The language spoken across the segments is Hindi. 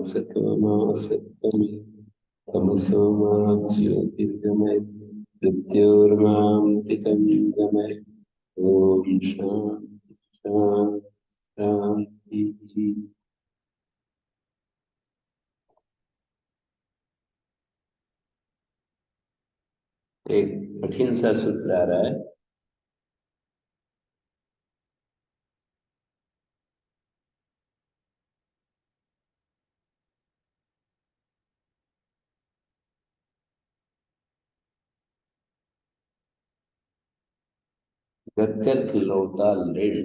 सत्वमासत्वमे तमसो मा ज्योतिर्गमय मृत्योर्मामृतं गमय। ओम शांति शांति शांति। एक कठिन सा सूत्र आ रहा है। गत्यर्थ लोटा लृण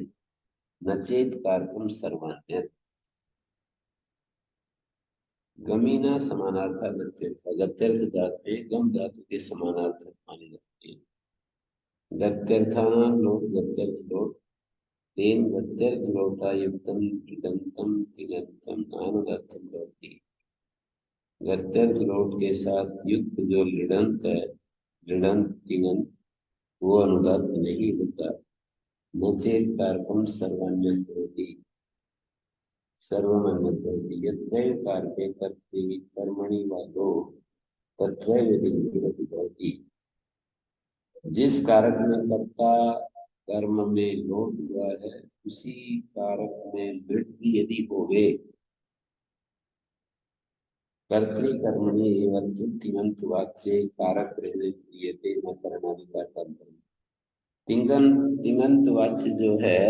नचेत कारकम सर्वान्यत। गमीना समानार्था गत्यर्थ। गत्यर्थ धातु में गम धातु के समानार्थक माने जाते हैं। गत्यर्थानां लोट गत्यर्थ लोट तेन गत्यर्थ लोटा युक्तम तिगंतम तिगंतम अनुगत्यम लोटी। गत्यर्थ लोट के साथ युक्त जो ऋदंत है, ऋदंत तिगंत, वो अनुदात नहीं होता। नचेत कारकम सर्वान्यत होती सर्वमन्यत होती। यत्रैव कारके कर्तरि कर्मणि वा लोट तत्रैव विधिर्भवति भवति। जिस कारक में कर्ता कर्म में लोट हुआ है, उसी कारक में वृद्धि यदि होवे। कर्तृकर्मणि एवं तिङन्त वाच्ये कारक क्रियते न करणाधिकार। तिङन तिङन्त वाच्य जो है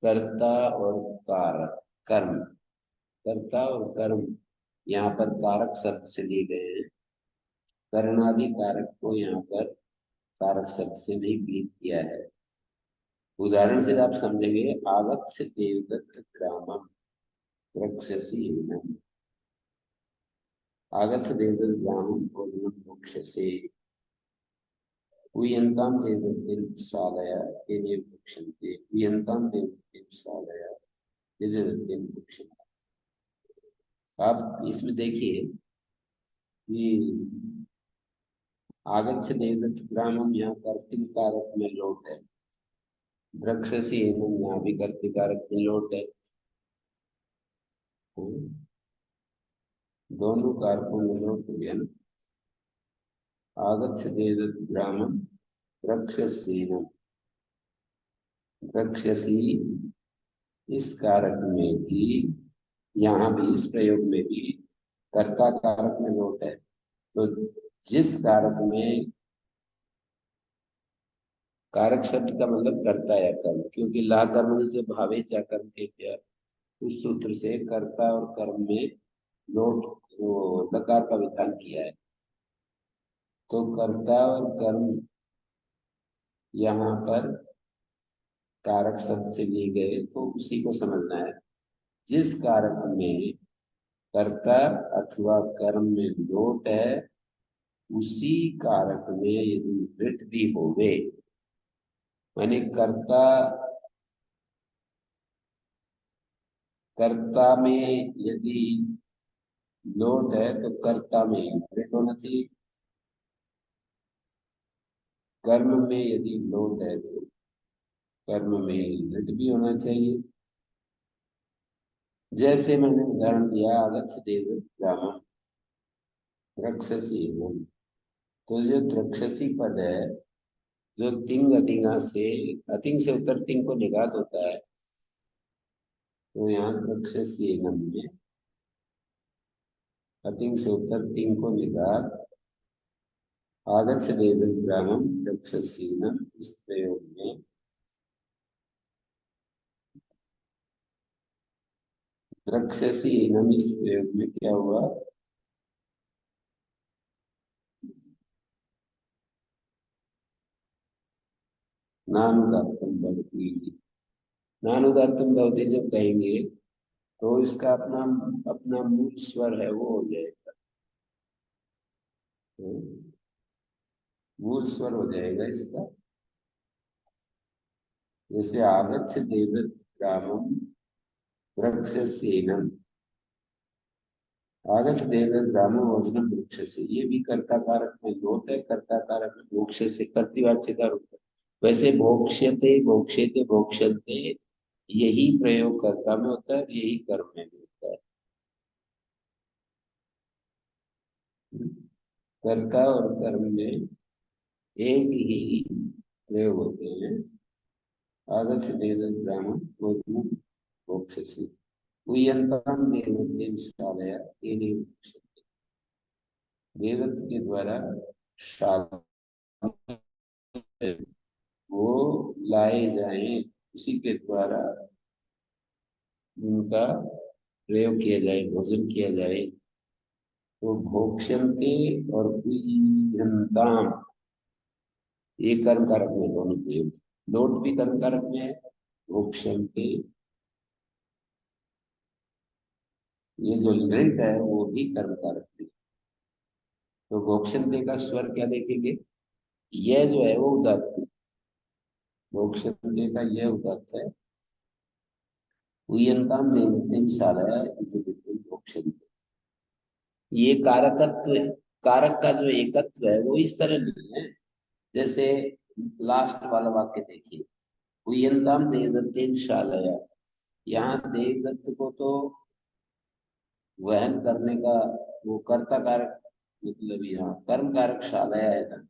कर्ता और कारक कर्म, कर्ता और कर्म यहाँ पर कारक शब्द से लिए गए हैं। करणादि कारक को यहाँ पर कारक शब्द से नहीं गीत किया है। उदाहरण से आप समझेंगे, आगत्य देवदत्त ग्रामम रक्षसी एनम। आगत्य देवदत्त ग्रामम रक्षसे उयन्तां देवदत्तिं शालय तेनेव रक्षन्ते उयन्तां देवदत्तिं शालय यजदत्तिं रक्षन्ते। आप इसमें देखिए कि आगत्य देवदत्त ग्रामम यहाँ कर्तृ कारक में लोट है। रक्षसी एनम यहाँ भी कर्तृ कारक में लोट है। दोनों कारकों में लोट हो गया ना। आगत्य देवदत्त ग्रामम रक्षसेनम। रक्षसी इस कारक में भी, यहाँ भी इस प्रयोग में भी कर्ता कारक में लोट है। तो जिस कारक में, कारक शब्द का मतलब कर्ता या कर्म, क्योंकि ला कर्मणि से भावे चा कर्म के क्या, उस सूत्र से कर्ता और कर्म में लोट वो लकार का विधान किया है। तो कर्ता और कर्म यहाँ पर कारक शब्द से लिए गए, तो उसी को समझना है। जिस कारक में कर्ता अथवा कर्म में लोट है, उसी कारक में यदि वृत्त भी होवे, माने कर्ता, कर्ता में यदि लोट है तो कर्ता में वृत्त होना चाहिए। कर्म में यदि लोट है तो कर्म में वृत्त भी होना चाहिए। जैसे मैंने उदाहरण दिया, आगत्य देवदत्त ग्रामम रक्षसी। तो जो रक्षसी पद है, जो तिंग अतिंगा से, अतिंग से उत्तर तिंग को निगात होता है, तो यहाँ रक्षसी में अतिंग से उत्तर तिंग को निगात आगत्य देवदत्त ग्रामम रक्षसीनम, इस प्रयोग में रक्षसीनम, इस प्रयोग में क्या हुआ, नानुदात्तम भवति। नानुदात्तम भवति जब कहेंगे तो इसका अपना अपना मूल स्वर है वो हो जाएगा, तो मूल स्वर हो जाएगा इसका। जैसे आगत्य देवदत्त ग्रामम रक्षसेनम, आगत्य देवदत्त ग्रामम वचनम वृक्ष से, ये भी कर्ता कारक में लोट है। कर्ता कारक में वृक्ष से कर्तृवाच्य का रूप है। वैसे भोक्ष्यते भोक्ष्यते भोक्ष्यते यही प्रयोग कर्ता में होता है, यही कर्म में भी होता है। कर्ता और कर्म में एक ही प्रयोग होते हैं। आदर्श वेद ब्राह्मण मोक्षसी उयंताम देवते शालया ये देवत के द्वारा शाला वो लाए जाएं, उसी के द्वारा उनका प्रयोग किया जाए, भोजन किया जाए। तो भोक्ष्यन्ते और कुयंताम ये कर्म कारक में दोनों प्रयोग। लोट भी कर्म कारक में है, भोक्ष्यन्ते ये जो लिंक है वो भी कर्म कारक में। तो भोक्ष्यन्ते का स्वर क्या देखेंगे, यह जो है वो उदात्त है। भोक्ष्यन्ते का यह उदात्त है। उयंताम देवते शाला इसे भोक्ष्यन्ते। ये कारकत्व, कारक का जो एकत्व है वो इस तरह नहीं है। जैसे लास्ट वाला वाक्य देखिए, उयंताम देवदत्तेन शालया। यहाँ देवदत्त को तो वहन करने का वो कर्ता कारक, मतलब यहाँ कर्म कारक शालया है ना।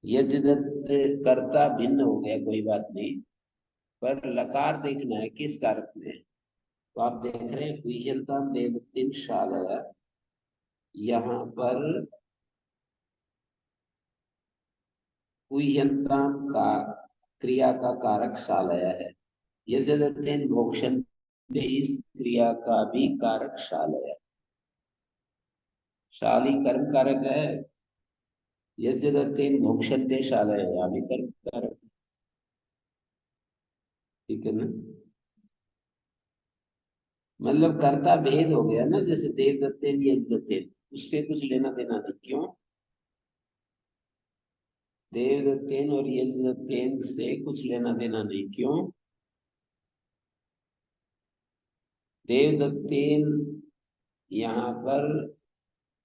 यजदत्त कर्ता भिन्न हो गया, कोई बात नहीं, पर लकार देखना है किस कारक में है। तो आप देख रहे हैं उयंताम देवदत्तेन शालया, यहाँ पर उह्यंताम का क्रिया का कारक शालय है। यजदत्तेन भोक्ष्यन्ते इस क्रिया का भी कारक शालय है। शाली कर्म कारक है, यजदत्तेन भोक्ष्यन्ते शालय यहाँ भी कर्म कारक। ठीक है ना। मतलब कर्ता भेद हो गया ना, जैसे देवदत्तेन यजदत्तेन, उससे कुछ लेना देना नहीं। क्यों? देवदत्तेन और यजदत्तेन से कुछ लेना देना नहीं। क्यों? देवदत्तेन यहाँ पर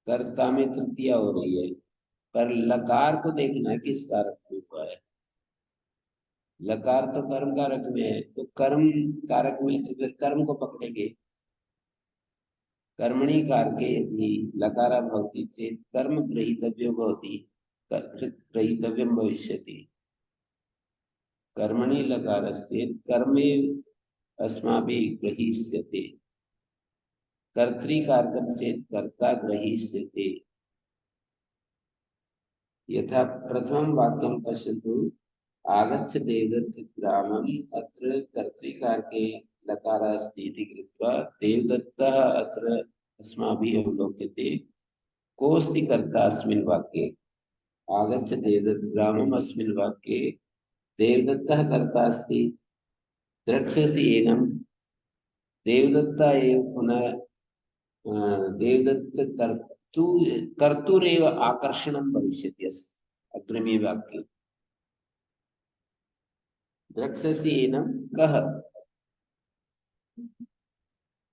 कर्ता में तृतीया हो रही है, पर लकार को देखना है किस कारक में हुआ है। लकार तो कर्म कारक में है, तो कर्म कारक में तो फिर कर्म को पकड़ेंगे। कर्मणि कारके यदि लकारा भवति चेत कर्म ग्रहीतव्यो भवति, ग्रहीतव्यम भविष्यति। कर्मणि लकारस्य कर्मे अस्माभिः ग्रहीष्यते, कर्तृकारकं चेत कर्ता ग्रहीष्यते। यथा प्रथमं वाक्यं पश्यतु, आगच्छ देवदत्त ग्रामम् अत्र कर्तृकारके लकारः अस्ति इति कृत्वा देवदत्तः अत्र अस्माभिः अवलोक्यते। कोऽस्ति कर्ता अस्मिन् वाक्ये? आगच्छ देवदत्त ग्रामम् अस्मिन् वाक्ये देवदत्तः कर्ता अस्ति। द्रक्ष्यसि एनं, देवदत्ता एव पुनः देवदत्त कर्तुरेव आकर्षणं भविष्यति अस्य अग्रिमे वाक्ये। द्रक्ष्यसि एनं कः?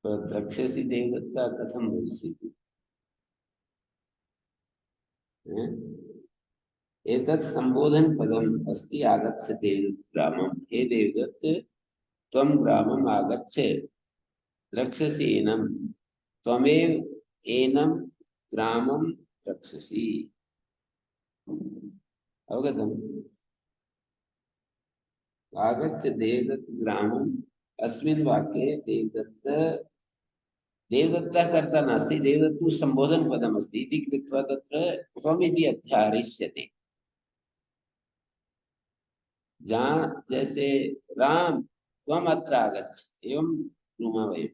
द्रक्ष्यसि देवदत्ता कथं भविष्यति? एतत् संबोधन पदम् अस्ति, आगच्छ देवदत्त ग्रामम्। हे देवदत्त, त्वं ग्रामम् आगच्छ। द्रक्ष्यसि एनं, त्वमेव एनं ग्रामं द्रक्ष्यसि। अवगतम्? आगच्छ देवदत्त ग्रामम् अस्मिन् वाक्ये देवदत्त, देवदत्तः कर्ता नास्ति, देवदत्तु संबोधन पदमस्ति इति कृत्वा तत्र त्वम् इति अध्यारोप्यते। जहाँ जैसे राम त्वम् अत्र आगच्छ एवं ब्रूमः वयम्,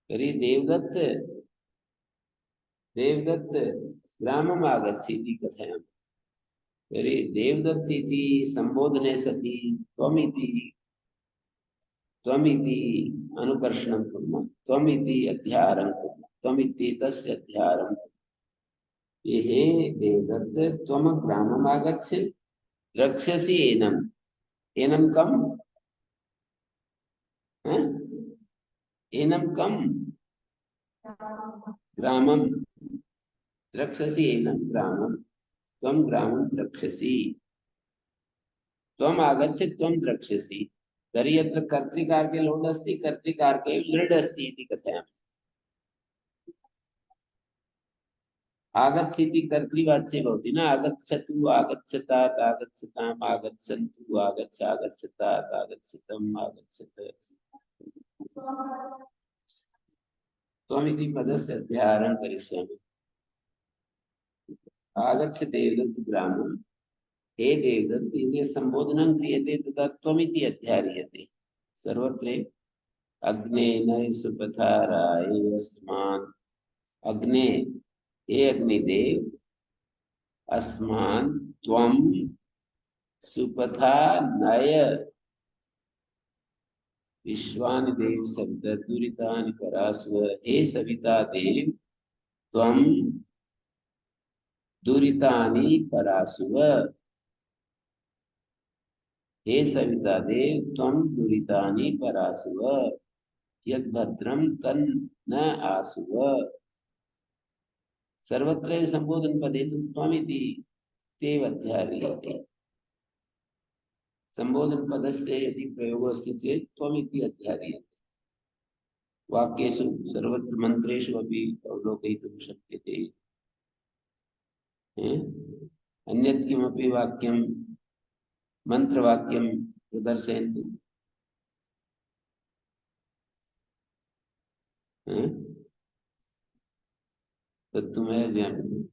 तर्हि देवदत्त देवदत्त ग्रामम् आगच्छ इति कथयामः। तर्हि देवदत्त इति संबोधने सति त्वमिति अनुकर्षणं कुर्मः, त्वमिति अध्याहारं कुर्मः, त्वमिति तस्य अध्याहारं कुर्मः। हे देवदत्त, त्वं ग्रामम् आगच्छ, द्रक्ष्यसि एनम्। एनं कम्? एनं कम्? ग्रामम्। द्रक्ष्यसि एनं ग्रामम्। त्वं ग्रामं द्रक्ष्यसि, त्वम् आगच्छ त्वं द्रक्ष्यसि। तर्हि यत्र कर्तृकारके लोट् अस्ति, कर्तृकारके लृड् अस्ति इति कथयामि। आगच्छति कर्तृवाच्ये भवति न, आगच्छतु, आगच्छतात्, आगच्छताम्, आगच्छन्तु, आगच्छ, आगच्छतात्, आगच्छतम्, आगच्छत। त्वमिति पदस्य अध्याहारं करिष्यामि। आगच्छ देवदत्त ग्रामं, हे देवदत्त, यदि संबोधनं क्रियते तदा त्वमिति अध्याह्रियते। सर्वत्र अग्ने न सुपथाराय अस्मान्, अग्ने, हे अग्निदेव, अस्मान् त्वं सुपथा नय, विश्वानि देव शब्द दुरितानि परास्व, हे सविता देव त्वं दुरितानि परास्व, हे सविता देव त्वं दुरितानि परास्व, यद् भद्रं तन्न आसुव। सर्वत्र संबोधन पदे तु त्वमिति तेव अध्याह्रियते। संबोधन पदस्य यदि प्रयोगो अस्ति चेत् त्वमिति अध्याह्रियते। वाक्येषु सर्वत्र मन्त्रेषु अपि अवलोकयितुं शक्यते। अन्यत् किमपि वाक्यं, मन्त्रवाक्यं प्रदर्शयन्तु। तत्तु मया ज्ञातम्।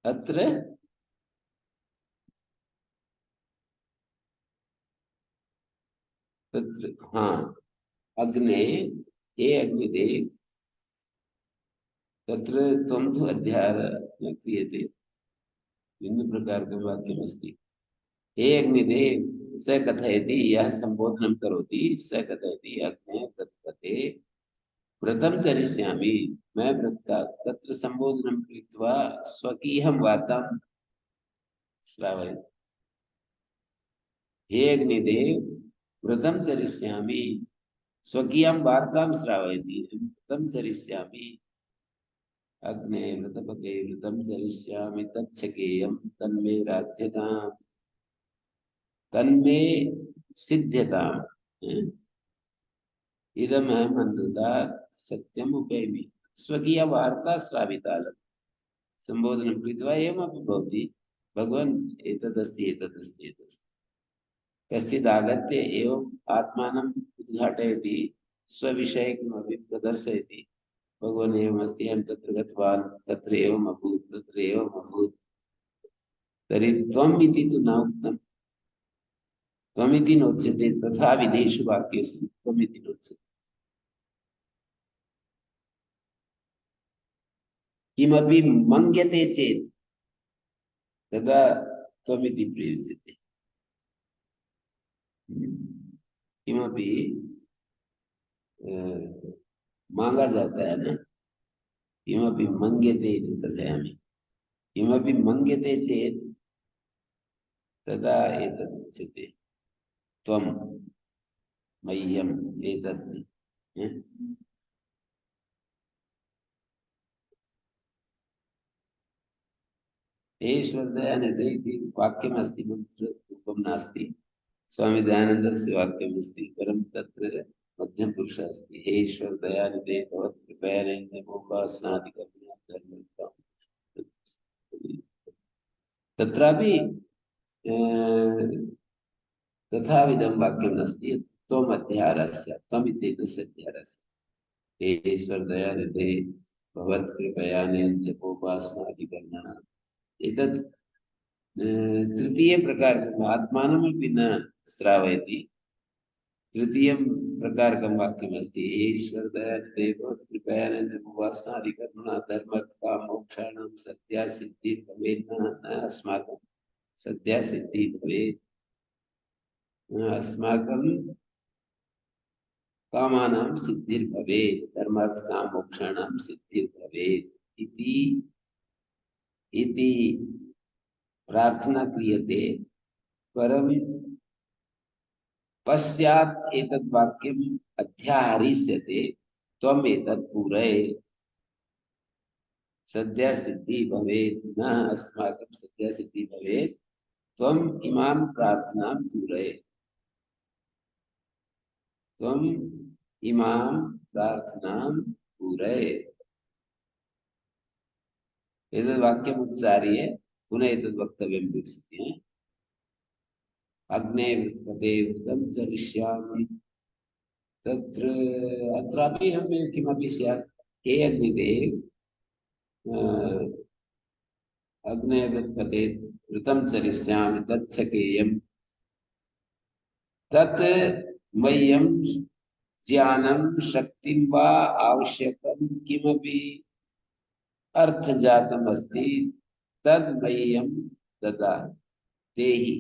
अत्र तत्र हाँ, अग्ने, हे अग्निदेव, तत्र त्वं तु अध्याहार न क्रियते, भिन्न प्रकारकं वाक्यमस्ति। हे अग्निदेव, स कथयति, यः संबोधनं करोति स कथयति, अग्ने व्रतपते व्रतं चरिष्यामि, मैं व्रत का तत्र संबोधनं कृत्वा स्वकीयं वार्तां श्रावयति। हे अग्निदेव व्रतं चरिष्यामि, स्वकीयं वार्तां श्रावयति, व्रतं चरिष्यामि। अग्ने व्रतपते व्रतं चरिष्यामि, तच्छकेयं तन्मे राध्यताम्, तन्मे सिद्ध्यताम्, इदमहम् अनृतात् सत्यम् उपैमि। स्वकीय वार्ता श्रावितालं संबोधनं कृत्वा एवमपि भवति, भगवान् एतदस्ति एतदस्ति एतदस्ति, कश्चित् आगत्य एवम् आत्मानम् उद्घाटयति, स्वविषये किमपि प्रदर्शयति। भगवान् एवमस्ति, अहं तत्र गतवान्, तत्र एवम् अभूत्, तत्र एवम् अभूत्। तर्हि त्वम् इति तु न उक्तम्, त्वमिति नोच्यते, तथा विधेषु वाक्येषु त्वमिति नोच्यते। किमपि मङ्ग्यते चेत् तदा त्वमिति प्रयुज्यते। किमपि मांगा जाता है ना, किमपि मङ्ग्यते इति कथयामि। किमपि मङ्ग्यते चेत् तदा एतत् उच्यते, त्वं मह्यम् एतत्। ईश्वरदयानिधे इति वाक्यमस्ति, मन्त्ररूपं नास्ति। स्वामी दयानन्दस्य वाक्यमस्ति, परं तत्र मध्यमपुरुषः अस्ति। हे ईश्वर दयानिधे भवत्कृपया नित्यमुपासनादिकर्मणा धर्मयुक्ताम्। तत्रापि तथाविधं वाक्यं नास्ति, त्वम् अध्याहारस्य, त्वम् इत्येतस्य अध्याहारस्य। हे ईश्वर दयानिधे भवत्कृपया नित्यमुपासनादिकर्मणा, एतत् तृतीय प्रकार आत्मानमपि न श्रावयति। तृतीयं प्रकारकं वाक्यमस्ति, हे ईश्वर दयानिधे भवत्कृपया नित्यमुपासनादिकर्मणा धर्मकाममोक्षाणां सद्या सिद्धिः भवेत्, न अस्माकं सद्या सिद्धिः भवेत्, अस्माकं कामानां सिद्धिर्भवेत्, धर्मार्थकाममोक्षाणां सिद्धिर्भवेत् इति प्रार्थना क्रियते। परं पश्चात् एतद् वाक्यम् अध्याहरिष्यते, त्वम् एतत् पूरय सद्य सिद्धि भवेत् न अस्माकं सद्य सिद्धि भवेत् त्वम् इमां प्रार्थनां पूरय त्वम् इमां प्रार्थनां पूरय एतद् वाक्यम् उच्चार्य पुनः एतद् वक्तव्यं विकसिते अग्ने वृत्पते वृतं चरिष्यामि तत्र अत्रापि किमपि स्यात् हे अग्निदेव अग्ने वृत्पते वृतं चरिष्यामि तत्सकेयम् तत् मह्यं ज्ञानं शक्तिं वा आवश्यकं किमपि अर्थजातम् अस्ति तद् मह्यं ददा देहि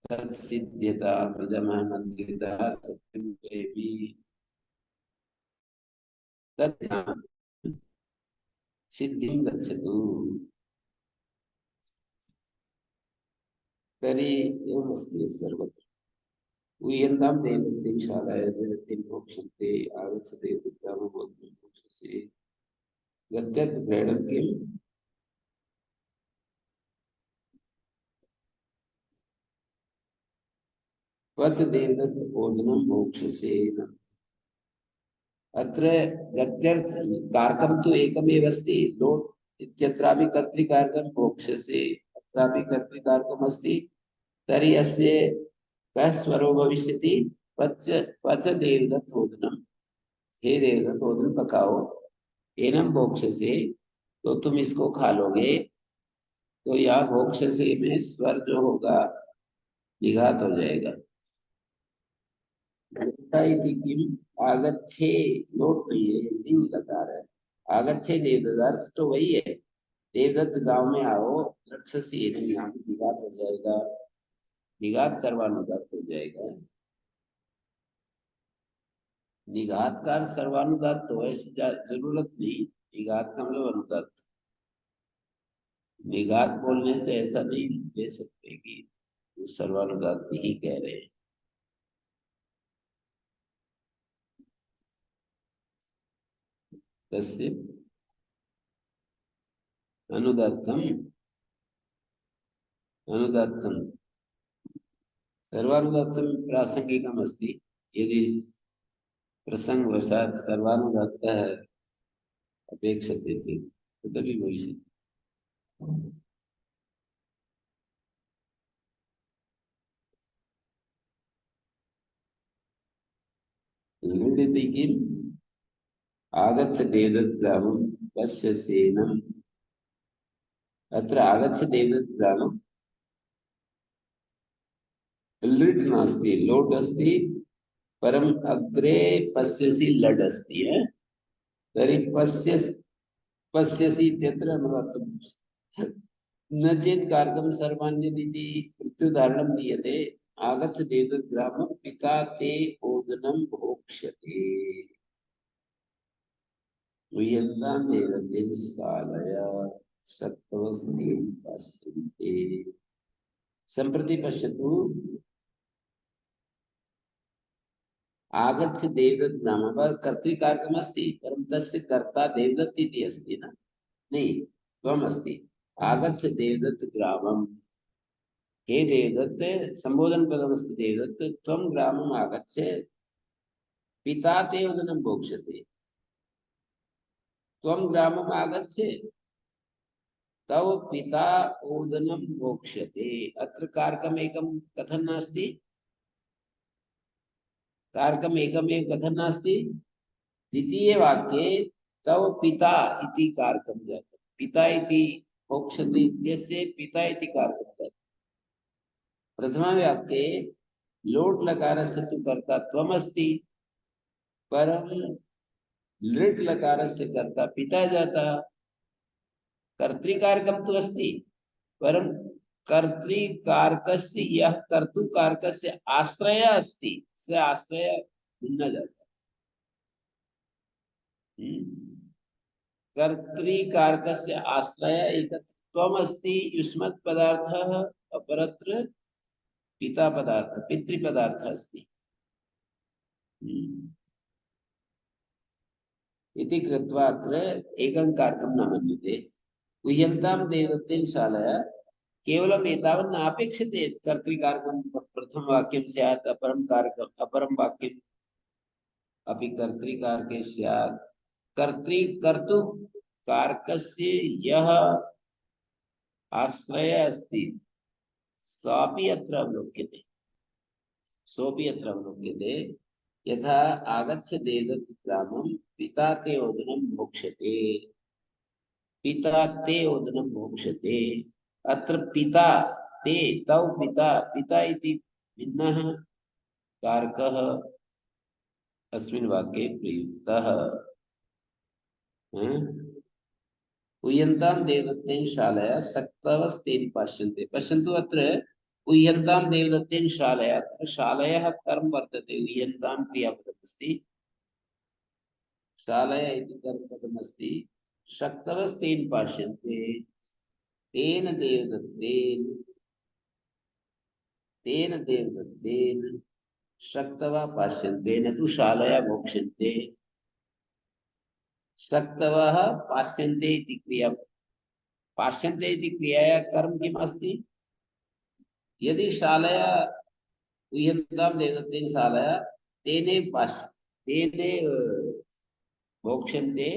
तत्सिद्ध्यता प्रजमनन्दिता सत्यं देवी तत् सिद्धिं गच्छतु तर्हि एवमस्ति सर्वत्र उयन्तां देवतीं शालाय जगतिं मोक्षन्ते आगच्छते विद्यामोक्षं मोक्षसे गत्यर्थग्रहणं किम् वच देवदत्त ओदनं मोक्षसे अत्र गत्यर्थ कारकं तु एकमेव अस्ति लोट् इत्यत्रापि कर्तृकारकं मोक्षसे अत्रापि कर्तृकारकम् अस्ति तर्हि अस्य कः स्वरो भविष्यति वच वच देवदत्त ओदनं हे देवदत्त ओदन पकाओ एनम मोक्षसे तो तुम इसको खा लोगे तो यहाँ मोक्षसे में स्वर जो होगा विघात हो जाएगा किम आगच्छे लोट नहीं है लिंग लगा रहा है आगच्छे देवदत्त तो वही है देवदत्त गांव में आओ राक्षसी यहाँ विघात हो जाएगा विघात सर्वानुदात हो जाएगा निघातकार सर्वानुदात तो ऐसी जरूरत नहीं निघात का मतलब अनुदात निघात बोलने से ऐसा नहीं ले सकते कि वो सर्वानुदात ही कह रहे हैं तस्य अनुदात्तम अनुदात्तम सर्वानुदात्तम प्रासंगिकम अस्ति यदि प्रसंगवशात् सर्वानुदात्तः अपेक्षते चेत् तदपि भविष्यति लुण्डिति किम् आगच्छ देवदत्तग्रामं पश्य सेनम् अत्र आगच्छ देवदत्तग्रामं लिट् नास्ति लोट् अस्ति परम अग्रे पश्यसि लड् अस्ति तर्हि पश्यसि इत्यत्र अनुदात्तं न चेत् कारकं सर्वान्यदिति मृत्युदाहरणं दीयते आगच्छ देवदत्तग्रामं पिता ते ओदनं भोक्ष्यते मुह्यन्तां देवतीं शालय सत्त्वस्ति पश्यन्ते सम्प्रति पश्यतु आगच्छ देवदत्त नाम कर्तृकारकम् अस्ति परं तस्य कर्ता देवदत्त इति अस्ति न नहीं त्वम् अस्ति आगच्छ देवदत्त ग्रामं हे देवदत्त संबोधन पदमस्ति देवदत्त त्वं ग्रामम् आगच्छ पिता ते ओदनं भोक्ष्यते त्वं ग्रामम् आगच्छ तव पिता ओदनं भोक्ष्यते अत्र कारकम् एकं कथन नास्ति कारकम् एकमेव कथन नास्ति द्वितीये वाक्ये तव पिता इति कारकं जातं पिता इति भोक्ष्यते इत्यस्य पिता इति कारकं जातं प्रथमे वाक्ये लोट् लकारस्य तु कर्ता त्वमस्ति परं लृट् लकारस्य कर्ता पिता जाता कर्तृकारकं तु अस्ति परं कर्तृकारकस्य यः कर्तुकारकस्य आश्रय अस्ति स आश्रय भिन्न जाता कर्तृकारकस्य आश्रय एकत्वम् अस्ति युष्मत् पदार्थः अपरत्र पिता पदार्थ पितृपदार्थ अस्ति इति कृत्वा अत्र एकं कारकं न मन्यते। गुह्यन्तां देवदत्तेन शालया केवलम् एतावत् न अपेक्षते कर्तृकारकं प्रथमवाक्यं स्यात् अपरं वाक्यम् अपि कर्तृकारके स्यात्। कर्तृ कारकस्य यः आश्रयः अस्ति सोऽपि अत्र अवलोक्यते। सोऽपि अत्र अवलोक्यते। यथा आगच्छ देवदत्त ग्रामं पिता ते ओदनं भोक्ष्यते। पिता ते ओदनं भोक्ष्यते। अत्र पिता ते तौ पिता पिता इति भिन्नः कारकः अस्मिन् वाक्ये प्रयुक्तः। उय्यन्तां देवदत्तेन शालया शक्तवस्तेन पश्यन्ते। पश्यन्तु अत्र उय्यन्तां देवदत्तेन शालया, अत्र शालयः कर्म वर्तते, उय्यन्तां क्रियापदमस्ति, शालया इति कर्मपदमस्ति। शक्तवस्तेन पश्यन्ते, तेन देवदत्तेन, तेन देवदत्तेन शक्तवः पश्यन्ते, न तु शालया भोक्ष्यन्ते। शक्तवः पास्यन्ते इति क्रिया, पास्यन्ते इति क्रियाया कर्म किम् अस्ति? यदि शालया उह्यन्तां देवदत्तेन शालया तेने तेने भोक्ष्यन्ते,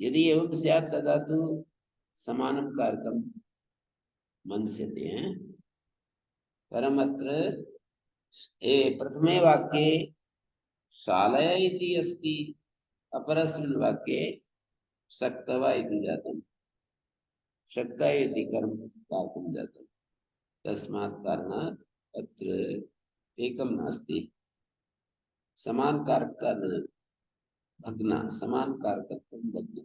यदि एवं स्यात् तदा तु समानं कारकं मन्स्यते। परम् अत्र प्रथमे वाक्ये शालया इति अस्ति, अपरस्मिन् वाक्ये शक्तवः इति जातम्। शक्ता इति कर्म कारकं जातम्। तस्मात् कारणात् अत्र एकं नास्ति, समान कारकता न भग्ना, समान कारकत्वं भग्ना।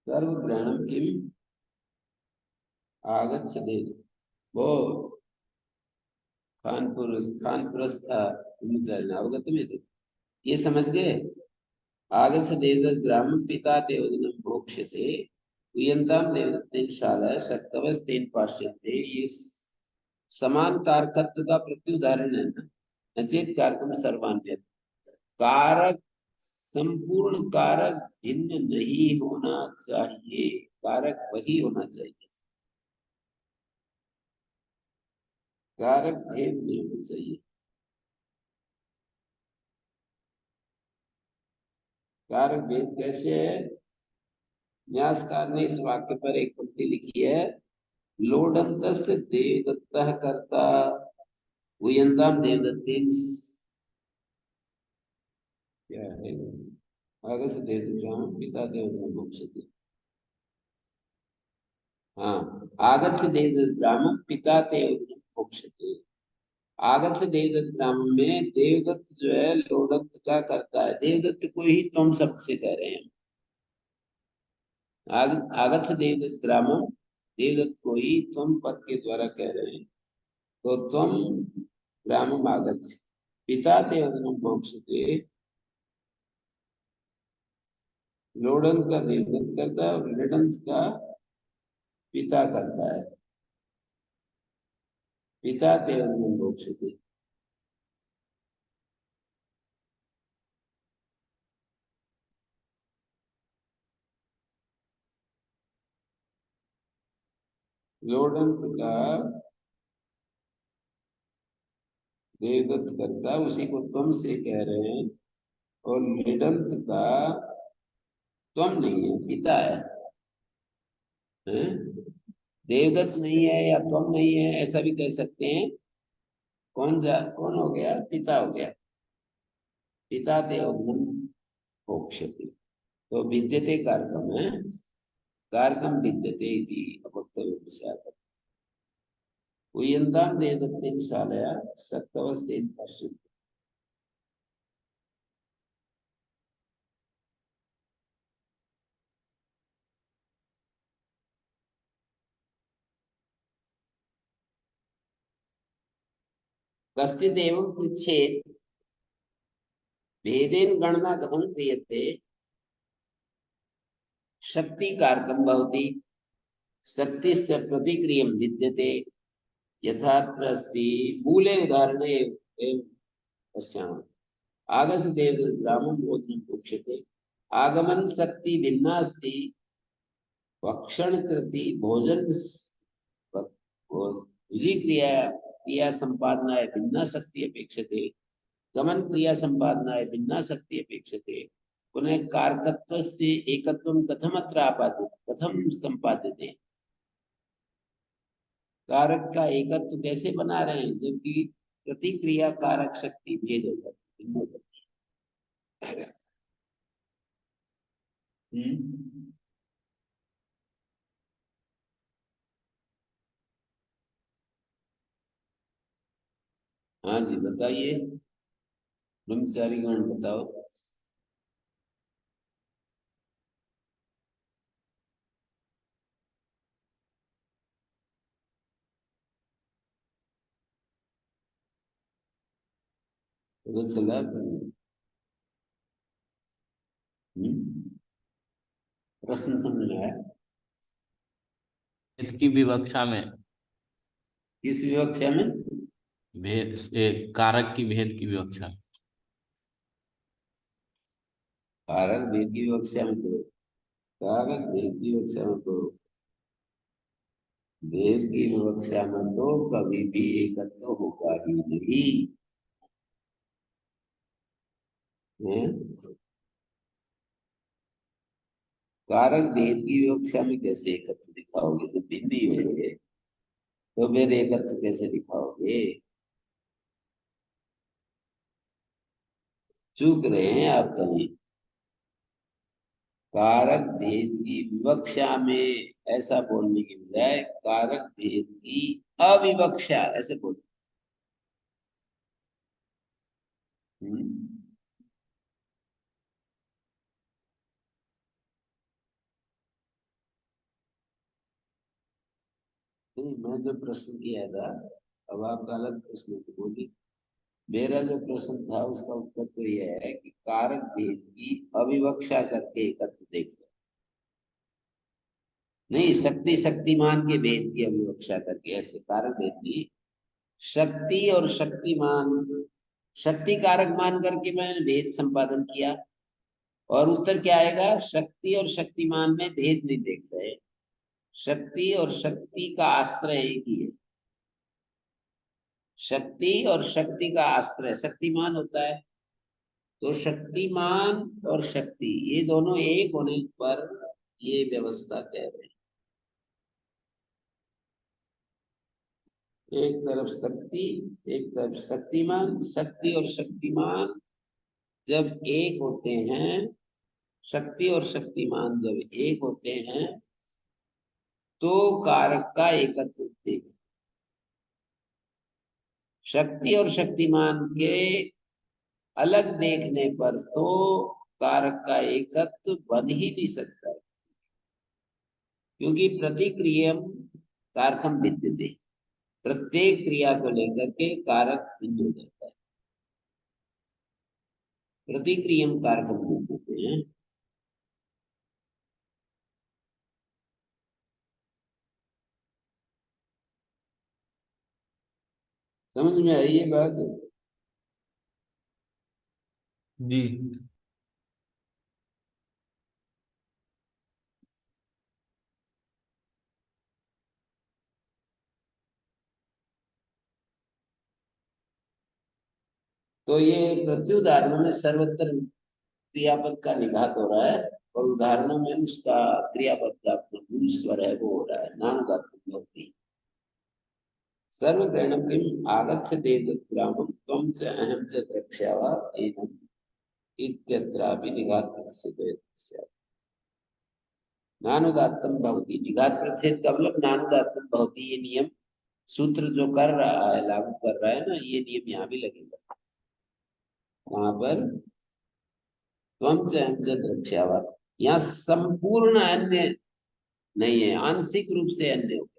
सर्वग्रहणं किम्? आगच्छ दे वो कानपुरस्थ अवगतमेतत्। ये समझ गए? आगच्छ देवदत्त ग्रामं पिता ते ओदनं भोक्ष्यते, उयन्तां देवदत्तेन शालया शक्तवस्तेन पाश्यन्ते। ये समान कारकत्व का प्रत्युदाहरण है ना, नचेत कारकम सर्वान्य। कारक संपूर्ण कारक भिन्न नहीं होना चाहिए, कारक वही होना चाहिए, कारक भेद नहीं होना चाहिए। कारक भेद कैसे है? न्यासकार ने इस वाक्य पर एक पंक्ति लिखी है, लोडन्तस्य देवदत्तः कर्ता उयन्तां देवदत्तेन, क्या है, आगच्छ देवदत्तं पिता देवदत्तं भोक्ष्यते। हाँ, आगच्छ देवदत्त ग्रामं पिता देवदत्तं भोक्ष्यते। आगच्छ देवदत्त ग्राम में देवदत्त जो है लोडंत का करता है, देवदत्त को ही तुम शब्द से कह रहे हैं। आगच्छ देवदत्त ग्रामम, देवदत्त को ही तुम पद के द्वारा कह रहे हैं। तो तुम ग्रामम आगच्छ, पिता देवदत्तम भोक्ष्यते, लोडंत का देवदत्त करता है और लिडंत का पिता करता है। पिता देवदत्तम भोक्ष्यते। लोडंत का देवदत्त करता है, उसी को तुम से कह रहे हैं। और लिडंत का तुम नहीं है, पिता है, हैं? देवदत्त नहीं है या तुम नहीं है, ऐसा भी कह सकते हैं। कौन हो गया? पिता हो गया। पिता देवगुण मोक्षति। तो विद्यते कारकम है, कारकम विद्यते इति अपक्तव्यं स्यात्। उयन्तां देवदत्तेन शालया शक्तवस्तेन पश्यन्ति। कश्चित् एवं पृच्छेत्, भेदेन गणना कथं क्रियते? शक्ति कारकं भवति, शक्तिस्य प्रतिक्रियं विद्यते, यथात्र अस्ति मूले उदाहरणे एव पश्यामः। आगच्छदेव ग्रामं भोजनं उच्यते। आगमन शक्ति भिन्ना अस्ति। भक्षण कृति भोजन क्रिया क्रिया संपादनाय भिन्ना शक्ति अपेक्षते। गमन क्रिया संपादनाय भिन्ना शक्ति अपेक्षते। पुनः कारकत्वस्य एकत्वं कथमत्र आपाद्यते कथम संपाद्यते। कारक का एकत्व कैसे बना रहे हैं जबकि प्रतिक्रिया कारक शक्ति भेद हो जाती भिन्न हो जाती है। हाँ जी बताइए। ब्रह्मचारी गण बताओ। पता चला। प्रश्न समझ में आया। भेद की विवक्षा में, किस विवक्षा में? भेद कारक की भेद की विवक्षा। कारक भेद की विवक्षा में तो कारक भेद की विवक्षा में तो भेद की विवक्षा में तो कभी भी एकत्व होगा ही नहीं है। कारक भेद की विवक्षा में कैसे एकत्व दिखाओगे जब भिन्न ही होंगे तो फिर एकत्व कैसे दिखाओगे? चूक रहे हैं आप कहीं। कारक भेद की विवक्षा में ऐसा बोलने की बजाय कारक भेद की अविवक्षा ऐसे बोल। हम्म। नहीं मैं जो प्रश्न किया था अब आपका अलग प्रश्न है तो बोलिए। मेरा जो प्रश्न था उसका उत्तर तो यह है कि कारक भेद की अविवक्षा करके एकत्व देख लो। नहीं शक्ति शक्तिमान के भेद की अविवक्षा करके ऐसे कारक भेद नहीं। शक्ति और शक्तिमान शक्ति कारक मान करके मैंने भेद संपादन किया और उत्तर क्या आएगा? शक्ति और शक्तिमान में भेद नहीं देख रहे। शक्ति और शक्ति का आश्रय एक ही है। शक्ति और शक्ति का आश्रय शक्तिमान होता है तो शक्तिमान और शक्ति ये दोनों एक होने पर ये व्यवस्था कह रहे हैं। एक तरफ शक्ति एक तरफ शक्तिमान। शक्ति और शक्तिमान जब एक होते हैं शक्ति और शक्तिमान जब एक होते हैं तो कारक का एकत्व देख। शक्ति और शक्तिमान के अलग देखने पर तो कारक का एकत्व बन ही नहीं सकता क्योंकि प्रतिक्रियम कारकम विद्यते। प्रत्येक क्रिया को लेकर के कारक भिन्न हो जाता है। प्रतिक्रियम कारकम विद्यते हैं। समझ में आई ये बात? जी। तो ये प्रत्युदाहरणों में सर्वत्र क्रियापद का निघात हो रहा है और उदाहरणों में उसका क्रियापद का अपना मूल स्वर है वो हो रहा है नानुदात्तक भक्ति। सर्वग्रहणं किम आगच्छते तद्ग्रामं त्वं च अहं च द्रक्ष्यावा एनम् इत्यत्रापि निघात प्रतिषेधः स्यात्। नानुदात्तम भवति निघात प्रतिषेध का मतलब नानुदात्तम भवति ये नियम सूत्र जो कर रहा है लागू कर रहा है ना ये नियम यहाँ भी लगेगा। वहां पर त्वं च अहं च द्रक्ष्यावा यहाँ संपूर्ण अन्य नहीं है आंशिक रूप से अन्य हो गया।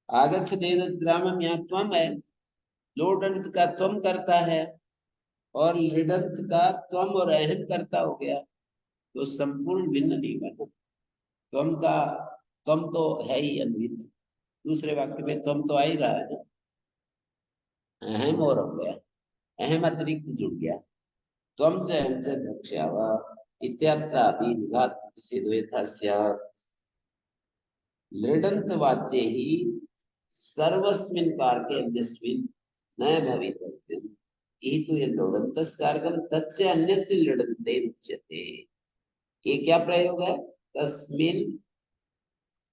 आगच्छते तद्ग्रामं यहाँ त्वम है लोट अंत का त्वम करता है और लिडंत का त्वम और अहम करता हो गया तो संपूर्ण भिन्न नहीं बना। त्वम का त्वम तो है ही अन्वित दूसरे वाक्य में तुम तो आ ही रहा है ना, अहम और हो गया, अहम अतिरिक्त जुड़ गया। त्वं च अहं च द्रक्ष्यावः इत्यत्रापि निघात प्रतिषेधो यथा स्यात्। लृडन्त वाच्ये ही सर्वस्मिन् कारके अन्यस्मिन् न भवितव्यम्। इति तु यल्लोडन्तस्कारकं तच्च अन्यच्च लृडन्ते उच्यते। ये क्या प्रयोग है? तस्मिन्,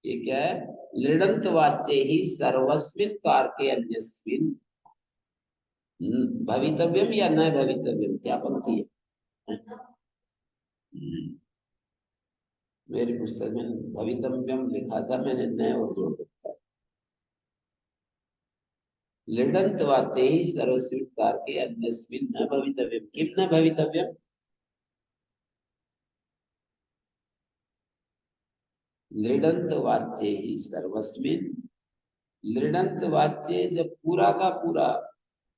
ये क्या है? लृडंत वाच्ये ही सर्वस्मिन् कारके अन्यस्मिन् भवितव्यम या न भवितव्यम, क्या पंक्ति है? मेरी पुस्तक में भवितव्यम लिखा था, मैंने न और जोड़ रखा है। लृडंत वाच्ये ही सर्वस्मिन् कारके अन्यस्मिन् न भवितव्यम। किम न भवितव्यम? लृडंत वाच्ये ही सर्वस्मिन्। लृडंत वाच्य जब पूरा का पूरा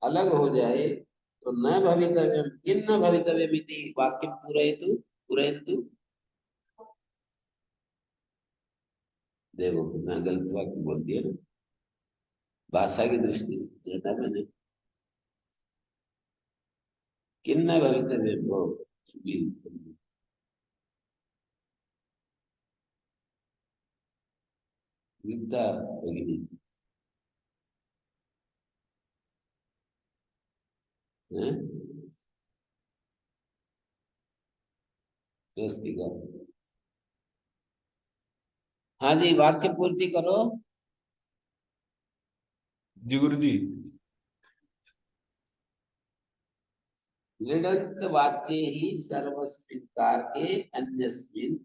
अलग हो जाए तो न भवितव्यम, किम न भवितव्यम इति वाक्यं पूरयतु पूरयन्तु। देखो मैं गलत वाक्य बोल दिया ना, भाषा की दृष्टि से पूछा था मैंने। किन न भवितव्यम वो विद्या भगिनी है, स्वस्तिका। हाँ जी, वाक्य पूर्ति करो। जी गुरु जी। लृडंत वाच्य ही सर्वस्मिन् कारके अन्यस्मिन्,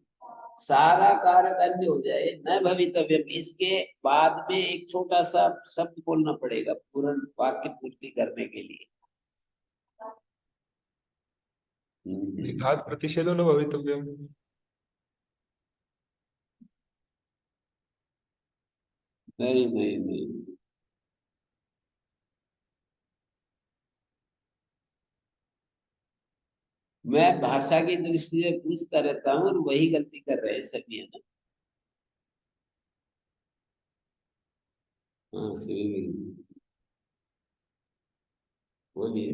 सारा कारक अन्य हो जाए, न भवितव्यम, इसके बाद में एक छोटा सा शब्द बोलना पड़ेगा पूर्ण वाक्य पूर्ति करने के लिए। निघात प्रतिषेधो न भवितव्यम। नहीं नहीं नहीं, मैं भाषा की दृष्टि से पूछता रहता हूँ और वही गलती कर रहे हैं सभी, है ना। हाँ सभी बोलिए।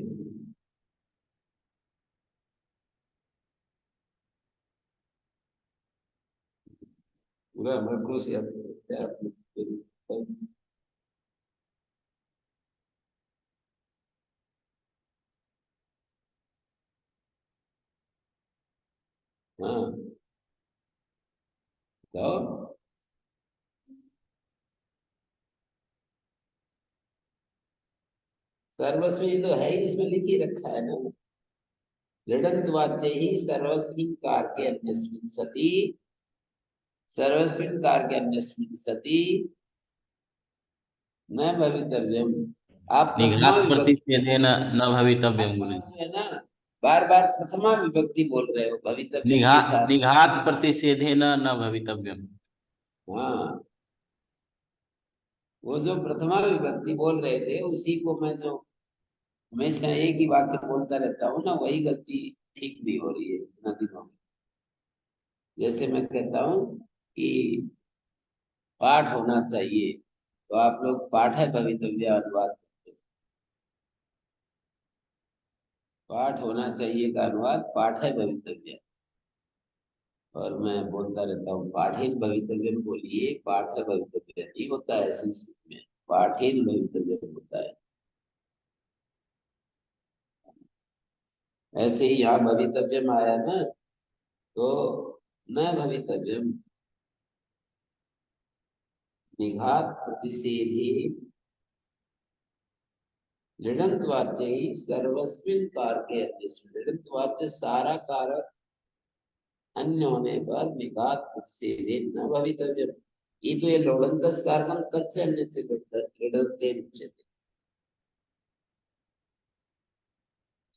पूरा मेरे से हाँ तो सर्वस्वी तो है ही, इसमें लिख ही रखा है ना। लृडंत वाच्य ही सर्वस्मिन् कारके अन्यस्मिन् सति, सर्वस्मिन् कारके अन्यस्मिन् सति न भवितव्यम। आप प्रथमा निघात विभक्ति प्रतिषेधेन न भवितव्यम गुरु जी। जो है ना, बार बार प्रथमा विभक्ति बोल रहे हो भवितव्यम के निघात साथ। निघात प्रतिषेधेन न भवितव्यम। हाँ, वो जो प्रथमा विभक्ति बोल रहे थे उसी को मैं जो हमेशा एक ही वाक्य बोलता रहता हूँ ना, वही गलती ठीक नहीं हो रही है इतना दिनों में। जैसे मैं कहता हूँ कि पाठ होना चाहिए, तो आप लोग पाठ है भवितव्य अनुवाद करते हो। पाठ होना चाहिए का अनुवाद पाठ है भवितव्य, और मैं बोलता रहता हूँ पाठेन भवितव्यम बोलिए, पाठ है भवितव्य नहीं होता है संस्कृत में, पाठेन भवितव्यम होता है। ऐसे ही यहाँ भवितव्यम आया ना, तो न भवितव्यम निघात प्रतिषेधे लृडंत वाच्य ही सर्वस्मिन् कारके अन्यस्मिन्। लृडंत वाच्य सारा कारक अन्य होने पर निघात प्रतिषेधे न भवितव्यम। ये तो ये लोडंतस कारकम कच्च अन्य से लृडंते उच्यते।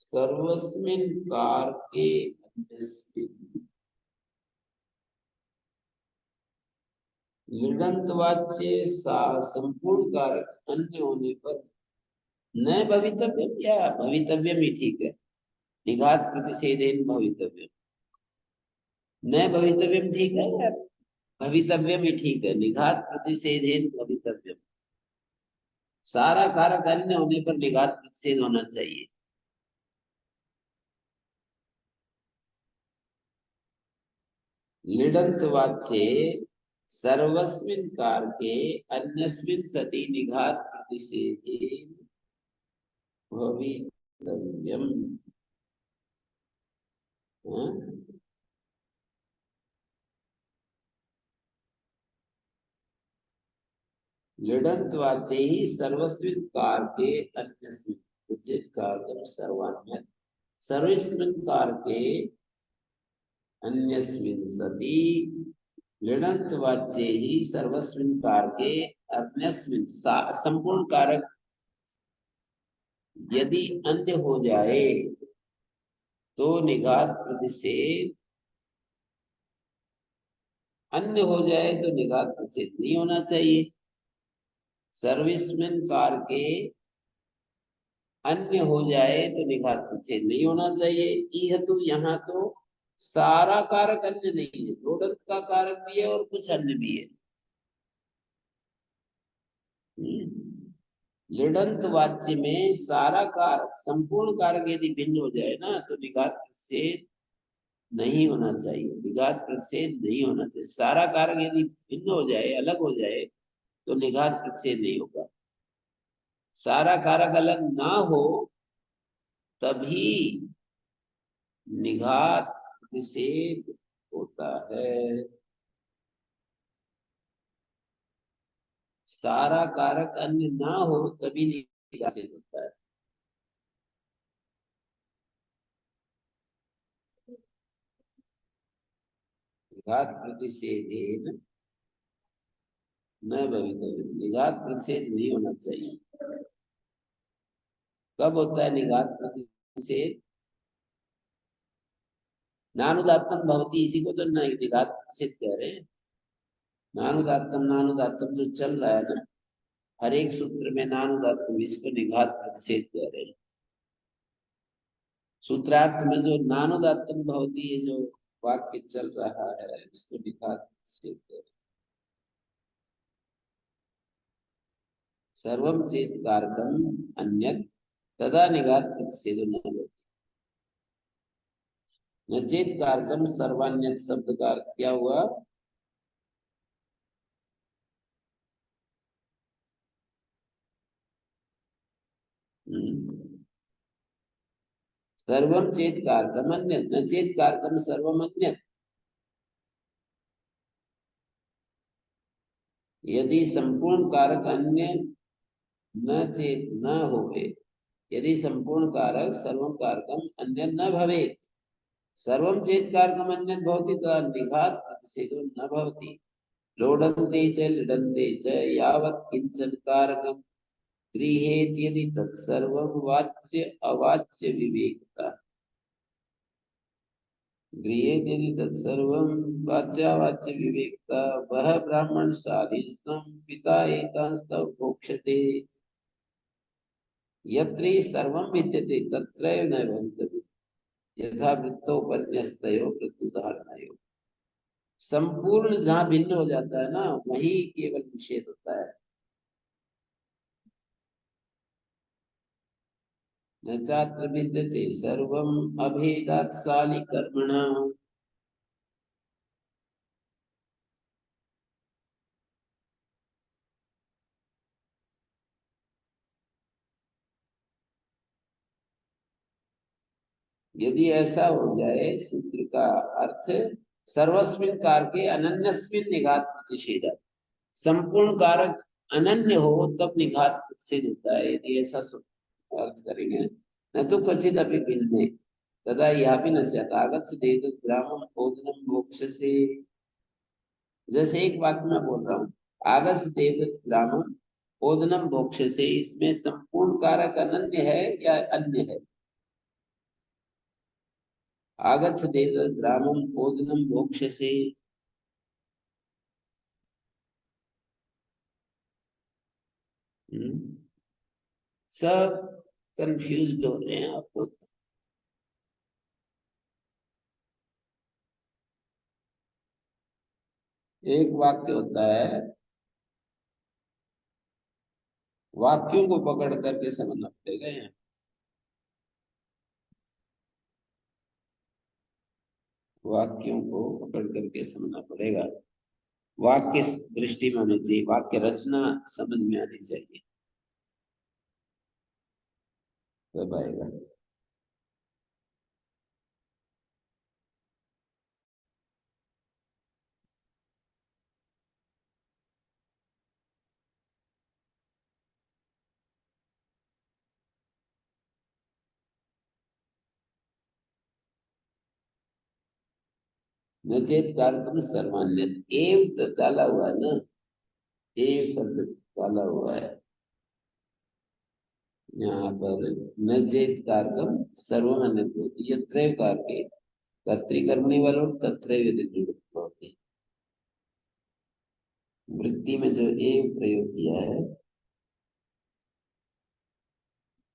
सर्वस्मिन् कारके अन्यस्मिन् लृडंत वाच्य संपूर्ण कारक अन्य होने पर न भवितव्यम, या भवितव्यम ही ठीक है, निघात प्रतिषेधेन भवितव्यम, न भवितव्यम ठीक है यार। भवितव्यम ही ठीक है, निघात प्रतिषेधेन भवितव्यम। सारा कारक अन्य होने पर निघात प्रतिषेध होना चाहिए। लिडंत वाच्ये सर्वस्मिन् कारके अन्यस्मिन् सति निघात प्रतिषेधेन भवितव्यम। हाँ? लिडंत वाच्ये ही सर्वस्मिन् कारके अन्यस्मिन् उचित कारकम सर्वान्य सर्वस्मिन् कारके अन्यस्मिन् सति लिडंत वाच्ये ही सर्वस्मिन् कारके अन्यस्मिन् संपूर्ण कारक यदि अन्य हो जाए तो निघात प्रतिषेध, अन्य हो जाए तो निघात प्रतिषेध नहीं होना चाहिए। सर्वस्मिन् कारके अन्य हो जाए तो निघात प्रतिषेध नहीं होना चाहिए। यह तो यहाँ तो सारा कारक अन्य नहीं है, लोडंत का कारक भी है और कुछ अन्य भी है। लिडंत वाच्य में सारा कारक संपूर्ण कारक यदि भिन्न हो जाए ना तो निघात प्रतिषेध नहीं होना चाहिए। निघात प्रतिषेध नहीं होना चाहिए। सारा कारक यदि भिन्न हो जाए, अलग हो जाए तो निघात प्रतिषेध नहीं होगा। सारा कारक अलग ना हो तभी निघात प्रतिषेध होता है। सारा कारक अन्य ना हो तभी निघात प्रतिषेध होता है। निघात प्रतिषेधेन न भवितव्यम। निघात प्रतिषेध नहीं होना चाहिए। कब होता है निघात प्रतिषेध? नानुदात्तम भवती, इसी को तो निघात प्रतिषेध कह रहे हैं। नानुदात्तम जो चल रहा है ना, हर एक सूत्र में नानुदात्तम, इसको निघात प्रतिषेध कह रहे हैं। सूत्रार्थ में जो नानुदात्तम भवती ये जो वाक्य चल रहा है इसको निघात प्रतिषेध कह रहे हैं। सर्वम चेत कारकम अन्यत् तदा निघात प्रतिषेधो न भवति। न चेत कारकम सर्वान्यत शब्द का अर्थ क्या हुआ? सर्वम चेत कारकम अन्यत्, न चेत कारकम सर्वम अन्यत्। यदि संपूर्ण कारक अन्य न चेत न होवे, यदि संपूर्ण कारक सर्वम कारकम अन्य न भवेत्, सर्वम चेत कारकम अन्यत् भवति तदा निघात प्रतिषेधो न भवति। लोडन्ते च लिडन्ते च यावत् किंचन कारकम गृहेत यदि तत्सर्वं वाच्य अवाच्य विवेकता। गृहेत यदि तत्सर्वं वाच्यावाच्य विवेकता वह ब्राह्मण शादीस्तं पिता एतांस्तव भोक्ष्यते। यत्र सर्वं विद्यते तत्रैव न भवितव्यम् यथा वृत्तोपन्यस्तयो प्रत्युदाहरणयोः। संपूर्ण जहाँ भिन्न हो जाता है ना वही केवल निषेध होता है। न चात्र विद्यते सर्वम् अभेदात् साली कर्मणा। यदि ऐसा हो जाए सूत्र का अर्थ सर्वस्मिन कारके अनन्यस्मिन निघात प्रतिषेध, संपूर्ण कारक अनन्य हो तब निघात प्रतिषेध होता है। यदि ऐसा अर्थ करेंगे न तो क्वचित अभी भिन्न तदा यह भी न आगत देव ग्रामम भोजनम मोक्ष से। जैसे एक वाक्य में बोल रहा हूँ, आगत देव ग्रामम ओदनम मोक्ष से, इसमें संपूर्ण कारक अनन्य है या अन्य है? आगत देव ग्रामम ओदनम मोक्ष से। सब कंफ्यूज हो रहे हैं आप लोग। एक वाक्य होता है, वाक्यों को पकड़ करके समझना पड़ेगा यहाँ। वाक्यों को पकड़ करके समझना पड़ेगा। वाक्य दृष्टि में होनी चाहिए, वाक्य रचना समझ में आनी चाहिए, तब आएगा। नचेत कार्यक्रम सर्वान्य, एव तो डाला हुआ है ना, एव शब्द डाला हुआ है यहाँ पर। नचेत कार्यक्रम सर्वमान्य, यत्रैव कारके कर्तृकर्मणि वालों तत्रैव यदि निवृत्त होते। वृत्ति में जो एव प्रयोग किया है,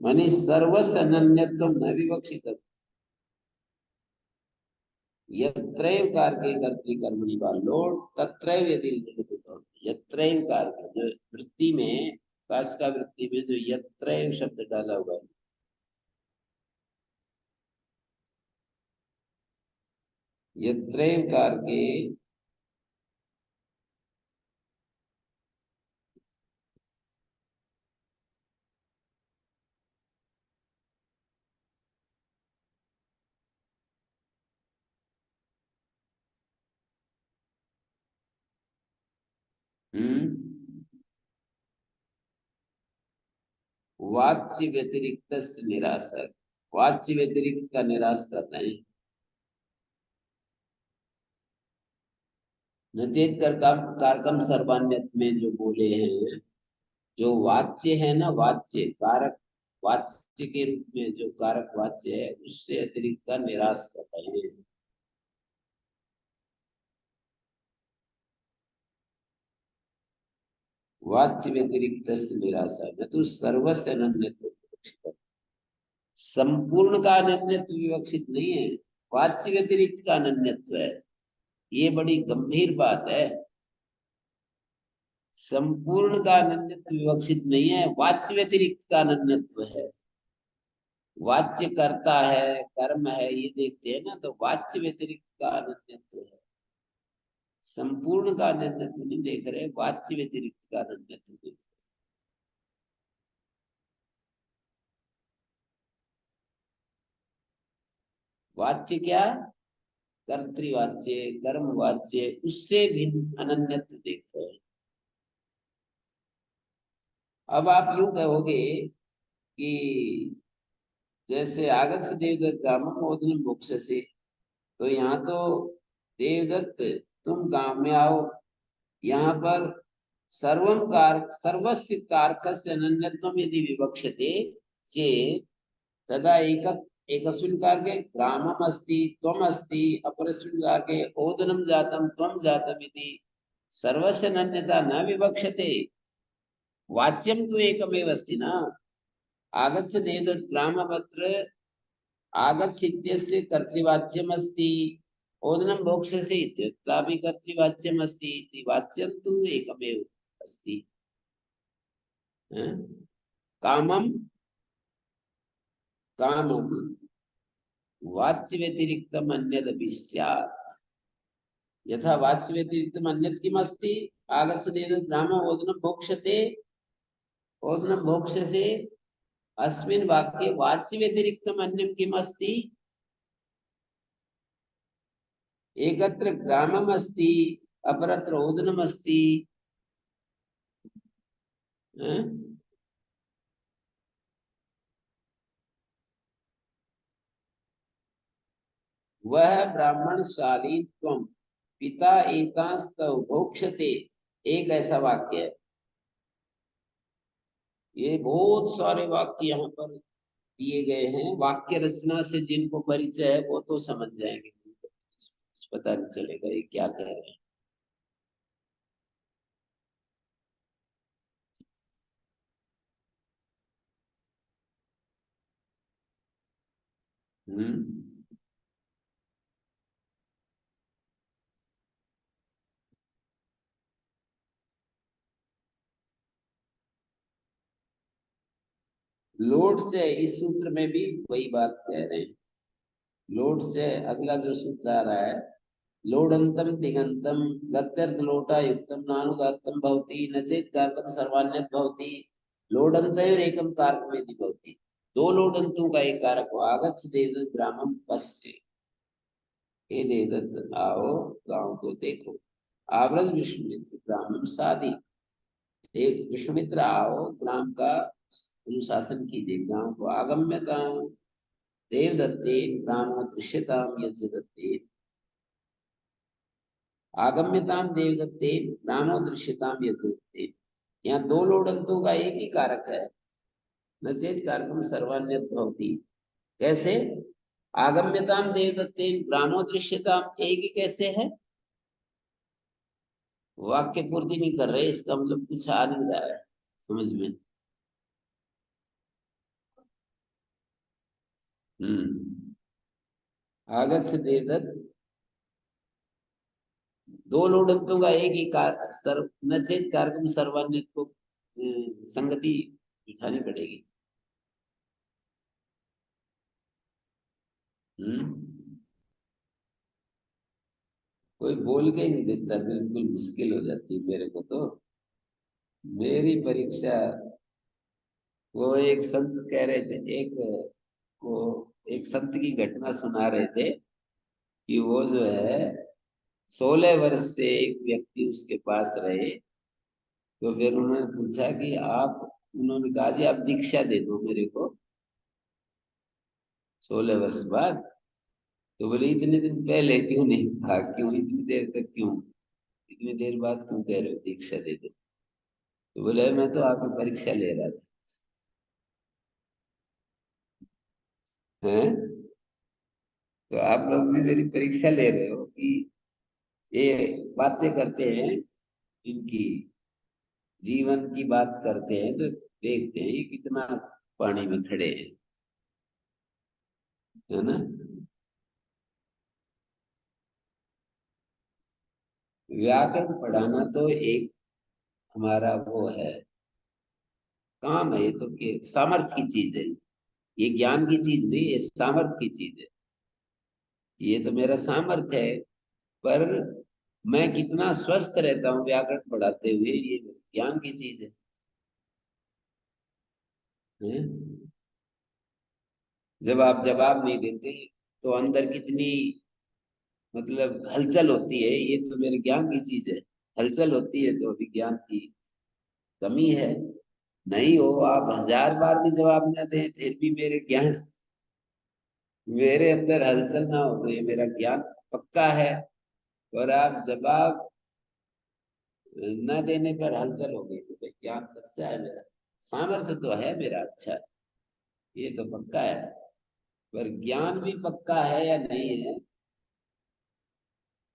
माने सर्वस्य अनन्यत्व न विवक्षित, यत्रैव कारके कर्तृकर्मणि वालों तत्रैव यदि निवृत्त होते। यत्रैव कारके जो वृत्ति में, काश का वृत्ति में जो यत्रैव शब्द डाला हुआ है, यत्रैव कारके वाच्य व्यतिरिक्त निराशक, वाच्य व्यतिरिक्त का निराश करना है। नचेत कारकम सर्वान्यत में जो बोले हैं, जो वाच्य है ना, वाच्य कारक, वाच्य के रूप में जो कारक वाच्य है, उससे अतिरिक्त का निराश कर रहे हैं। वाच्य व्यतिरिक्त निराशा न तो सर्वस्य अनन्यत्व, संपूर्ण का अनन्यत्व विवक्षित नहीं है, वाच्य व्यतिरिक्त का अनन्यत्व है। ये बड़ी गंभीर बात है। संपूर्ण का अनन्यत्व विवक्षित नहीं है, वाच्य व्यतिरिक्त का अनन्यत्व है। वाच्य करता है, कर्म है, ये देखते हैं ना, तो वाच्य व्यतिरिक्त का अनन्यत्व है। संपूर्ण का अनन्यत्व नहीं देख रहे, वाच्य व्यतिरिक्त का अनन्यत्व देख रहे। वाच्य क्या? कर्तृवाच्य, कर्मवाच्य, उससे भिन्न अनन्यत्व देख रहे हैं। अब आप यूं कहोगे कि जैसे आगच्छ देवदत्त ग्रामम ओदनम मोक्ष से, तो यहाँ तो देवदत्त तुम गांव में आओ, यहाँ पर सर्वम कारक सर्वस्य कारकस्य अनन्यत्वम यदि विवक्षते चेत तदा एकस्मिन् कारके ग्रामम् अस्ति, त्वम् अस्ति, अपरस्मिन् कारके ओदनं जातं, त्वं जातम् इति सर्वस्य अनन्यता न विवक्षते। वाच्यं तु एकमेव अस्ति ना। आगच्छ देवदत्त ग्रामपत्र, आगच्छ इत्यस्य कर्तृवाच्यम् अस्ति, ओदनं मोक्षसे इत्यत्रापि कर्तृवाच्यम् अस्ति इति वाच्यं तु एकमेव अस्ति। कामं कामं वाच्य व्यतिरिक्तम् अन्यदपि स्यात्। यथा वाच्य व्यतिरिक्तम् अन्यत् किमस्ति? आगच्छ देवदत्त ग्रामम् ओदनं भोक्ष्यते, ओदनं भोक्ष्यसे, अस्मिन् वाक्ये वाच्य व्यतिरिक्तम् अन्यं किम् अस्ति? एकत्र ग्रामम् अस्ति, अपरत्र ओदनम् अस्ति। वह ब्राह्मणशालीत्वं पिता एकांस्तव भोक्ष्यते, एक ऐसा वाक्य है। ये बहुत सारे वाक्य यहाँ पर दिए गए हैं। वाक्य रचना से जिनको परिचय है वो तो समझ जाएंगे, पता नहीं चलेगा ये क्या कह रहे हैं। लोट से इस सूत्र में भी वही बात कह रहे हैं। लोट से अगला जो सूत्र आ रहा है, लोडंतम तिङंतम गत्यर्थ लोटा युक्तम नानुदात्तम भवति नचेत कारकम सर्वान्यत भवति लोडंतयोर एकम कारकमेति भवति। दो लोडंतों का एक कारक हो। आगच्छ देदत ग्रामम पश्य, हे देदत आओ गांव को देखो। आव्रज विश्वामित्र ग्रामम साधि, देव विश्वामित्र आओ ग्राम का अनुशासन कीजिए, गांव को। आगम्यताम देवदत्तेन ग्रामो दृश्यताम यज्ञ दत्तेन, आगम्यताम देवदत्तेन ग्रामो दृश्यताम यज्ञ दत्तेन। यहाँ दो लोडंतों का एक ही कारक है। नचेत कारकम सर्वान्यत भवति। कैसे? आगम्यताम देवदत्तेन ग्रामो दृश्यताम एक ही कैसे है? वाक्य पूर्ति नहीं कर रहे, इसका मतलब कुछ आ नहीं रहा है समझ में। आगच्छ देवदत्त, दो लोडंतों का एक ही कार सर्व नचेत कारकम सर्वान्यत को संगति बिठानी पड़ेगी। कोई बोल के ही नहीं देता, बिल्कुल मुश्किल हो जाती है मेरे को तो। मेरी परीक्षा, वो एक संत कह रहे थे, वो एक संत की घटना सुना रहे थे कि वो जो है 16 वर्ष से एक व्यक्ति उसके पास रहे। तो फिर उन्होंने पूछा कि आप, उन्होंने कहा जी आप दीक्षा दे दो मेरे को 16 वर्ष बाद। तो बोले इतने दिन पहले क्यों नहीं था, क्यों इतनी देर तक, क्यों इतनी देर बाद क्यों कह रहे हो दीक्षा दे दो? तो बोले मैं तो आपकी परीक्षा ले रहा था। हैं? तो आप लोग भी मेरी परीक्षा ले रहे हो कि ये बातें करते हैं, इनकी जीवन की बात करते हैं तो देखते हैं ये कितना पानी में खड़े हैं, है ना। व्याकरण पढ़ाना तो एक हमारा वो है, काम है। ये तो कि सामर्थ्य की चीज है, ये ज्ञान की चीज नहीं, ये सामर्थ्य की चीज है। ये तो मेरा सामर्थ्य है, पर मैं कितना स्वस्थ रहता हूँ व्याकरण पढ़ाते हुए, ये ज्ञान की चीज है। हैं? जब आप जवाब नहीं देते तो अंदर कितनी मतलब हलचल होती है, ये तो मेरे ज्ञान की चीज है। हलचल होती है तो विज्ञान की कमी है। नहीं हो, आप 1000 बार भी जवाब ना दें फिर भी मेरे ज्ञान, मेरे अंदर हलचल ना हो तो ये मेरा ज्ञान पक्का है। और आप जवाब न देने पर हलचल हो गई तो भाई ज्ञान कच्चा है मेरा। सामर्थ्य तो है मेरा अच्छा, ये तो पक्का है, पर ज्ञान भी पक्का है या नहीं है,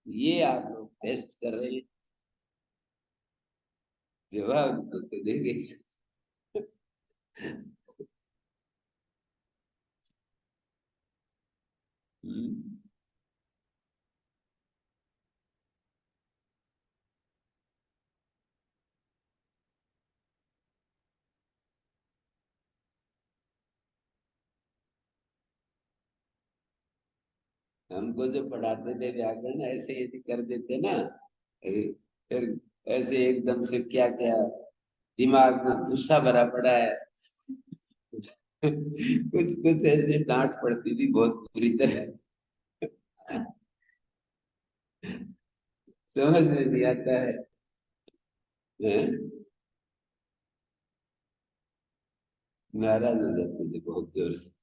ये आप लोग टेस्ट कर रहे हैं। जवाब तो देंगे। हम्म। हमको जो पढ़ाते थे व्याकरण ऐसे यदि कर देते ना, फिर ऐसे एकदम से क्या क्या दिमाग में गुस्सा भरा पड़ा है। कुछ कुछ ऐसे डांट पड़ती थी बहुत बुरी तरह। समझ में नहीं आता है। हैं? नाराज हो जाते थे बहुत जोर से।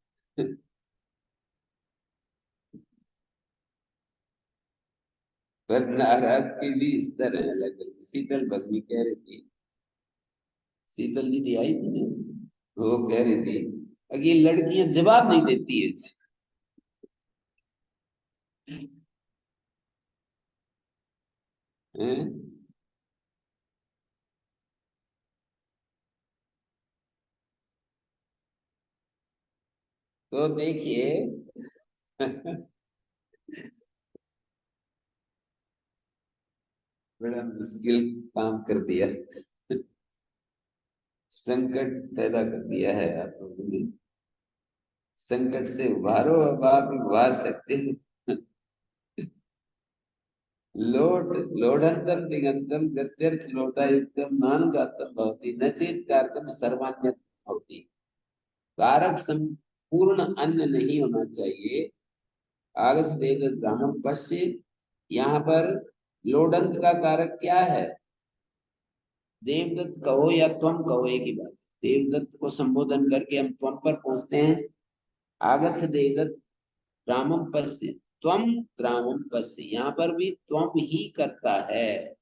पर नाराजगी भी स्तर है अलग अलग। शीतल भगनी कह रही थी, शीतल दीदी आई थी ना, वो कह रही थी कि ये लड़कियां जवाब नहीं देती है। हैं? तो देखिए। बड़ा मुश्किल काम कर दिया। संकट पैदा कर दिया है आप लोगों ने। संकट से उभारो, अब आप उभार सकते हो। लोट लोढ़ंतम दिगंतम गत्यर्थ लोटायुक्तम नानुदात्तम भवति न चेत् कारकम सर्वान्यत् भवति। कारक संपूर्ण अन्य नहीं होना चाहिए। आगस देव ग्रामम पश्य, यहाँ पर लोडंत का कारक क्या है? देवदत्त कहो या त्वम कहो, एक ही बात। देवदत्त को संबोधन करके हम त्वम पर पहुंचते हैं। आगस देवदत्त ग्रामम पश्य, त्वम ग्रामम पश्य, यहाँ पर भी त्वम ही करता है।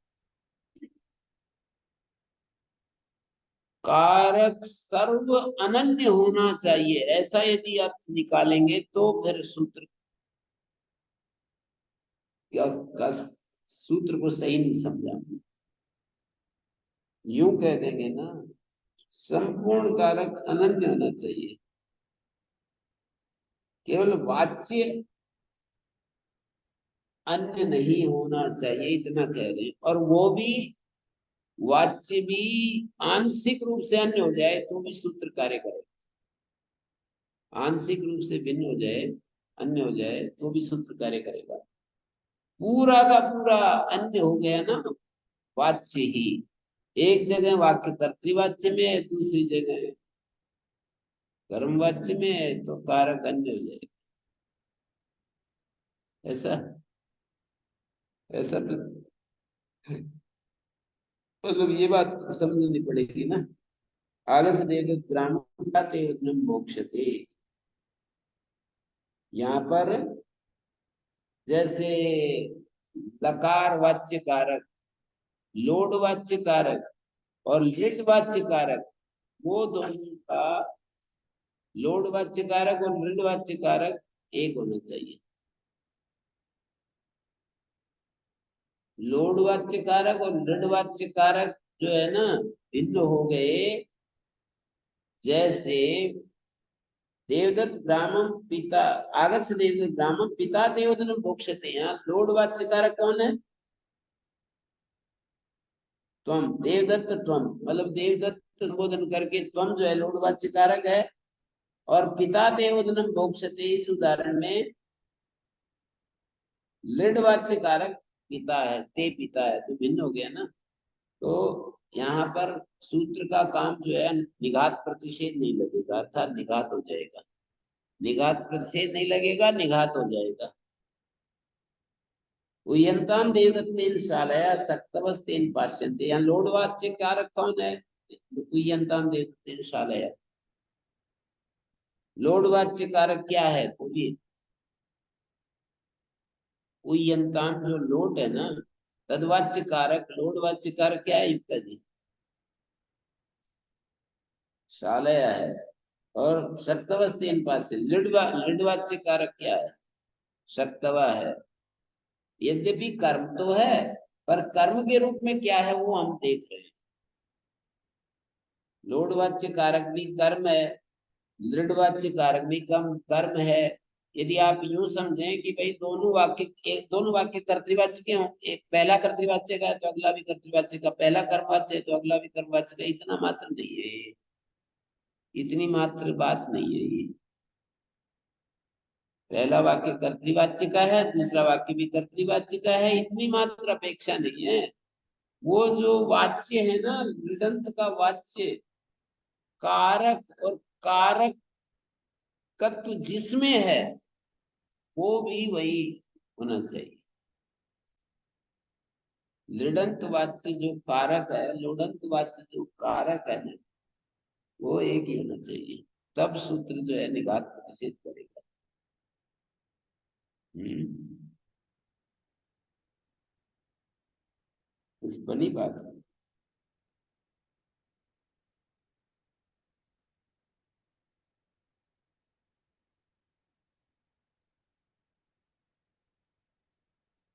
कारक सर्व अनन्य होना चाहिए, ऐसा यदि अर्थ निकालेंगे तो फिर सूत्र का सूत्र को सही नहीं समझा। यूं कह देंगे ना, संपूर्ण कारक अनन्य होना चाहिए, केवल वाच्य अन्य नहीं होना चाहिए, इतना कह रहे हैं। और वो भी वाच्य भी आंशिक रूप से अन्य हो जाए तो भी सूत्र कार्य करेगा। आंशिक रूप से भिन्न हो जाए, अन्य हो जाए तो भी सूत्र कार्य करेगा। पूरा का पूरा अन्य हो गया ना वाच्य ही। एक जगह वाक्य कर्तृवाच्य में है, दूसरी जगह कर्मवाच्य में है, तो कारक अन्य हो जाएगा। ऐसा ऐसा तो मतलब ये बात समझनी पड़ेगी ना। आलस देव ग्राम मोक्षते, यहाँ पर जैसे लकार वाच्य कारक, लोड वाच्य कारक और लिट वाच्य कारक, वो दोनों का लोड वाच्य कारक और लिट वाच्य कारक एक होना चाहिए। लोड वाच्य कारक और लिट वाच्य कारक जो है ना भिन्न हो गए। जैसे देवदत्त ग्रामम पिता, आगच्छ देवदत्त ग्रामम पिता देवदत्त मोक्षते, यहाँ लोड वाच्य कारक कौन है? त्वम। देवदत्त त्वम, मतलब देवदत्त संबोधन करके त्वम जो है लोड वाच्य कारक है। और पिता देवोदनम भोक्ष्यते, इस उदाहरण में लिड वाच्य कारक पिता है, ते पिता है, तो भिन्न हो गया ना। तो यहाँ पर सूत्र का काम जो है निघात प्रतिषेध नहीं लगेगा, अर्थात निघात हो जाएगा। निघात प्रतिषेध नहीं लगेगा, निघात हो जाएगा। उयंताम देवदत्तेन शालया सक्तवस्तेन पाश्यन्ते, यहाँ लोड वाच्य कारक कौन है? उयंताम देवदत्तेन शालया। लोड वाच्य कारक क्या है बोलिए? उयंताम जो लोड है ना, तदवाच्य कारक लोड वाच्य कारक क्या है युक्ता जी? शालया है। और शक्तवस्तीन पास से लिड वाच्य कारक क्या है? शक्तवा है। यद्यपि कर्म तो है, पर कर्म के रूप में क्या है वो हम देख रहे हैं। लोड वाच्य कारक भी कर्म है, दृढ़ वाच्य कारक भी कम कर्म है। यदि आप यूं समझें कि भाई दोनों वाक्य कर्तृवाच्य के हों, एक पहला कर्तृवाच्य का है तो अगला भी कर्तृवाच्य का, पहला कर्मवाच्य है तो अगला भी कर्मवाच्य का, इतना मात्र नहीं है ये, इतनी मात्र बात नहीं है ये। पहला वाक्य कर्तृवाच्य का है, दूसरा वाक्य भी कर्तृवाच्य का है, इतनी मात्र अपेक्षा नहीं है। वो जो वाच्य है ना, लृदंत का वाच्य, कारक और कारक तत्व जिसमें है वो भी वही होना चाहिए। लृदंत वाच्य जो कारक है, लुडंत वाच्य जो कारक है ना, वो एक ही होना चाहिए, तब सूत्र जो है निघात प्रतिषेध करेगा। कुछ बनी बात है।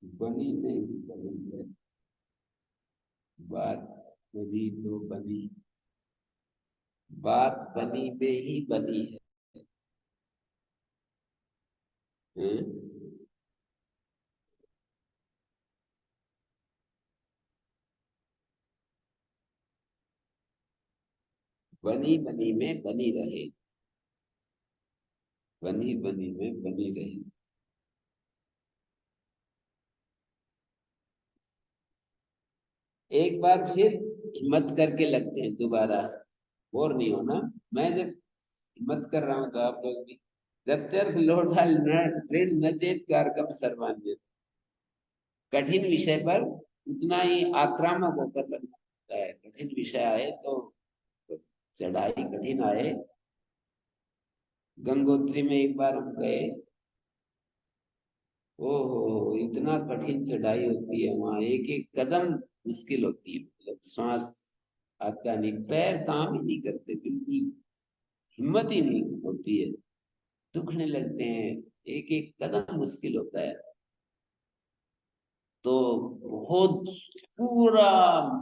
बनी नहीं बनी है बात, बनी तो बनी, बात बनी में ही बनी है। हैं? बनी बनी में बनी रहे, बनी बनी में बनी रहे। एक बार फिर हिम्मत करके लगते हैं दोबारा, बोर नहीं होना। मैं जब हिम्मत कर रहा हूं तो आप लोग भी। गत्यर्थ लोढ़ा दृढ़ नचेत कारकम सर्वान्य। कठिन विषय पर उतना ही आक्रामक होकर लगना होता है। कठिन विषय आए तो चढ़ाई कठिन आए। गंगोत्री में एक बार हम गए, ओहो इतना कठिन चढ़ाई होती है वहां, एक एक कदम मुश्किल होती है। मतलब श्वास आता नहीं, पैर काम ही नहीं करते, बिल्कुल हिम्मत ही नहीं होती है, दुखने लगते हैं, एक एक कदम मुश्किल होता है। तो बहुत पूरा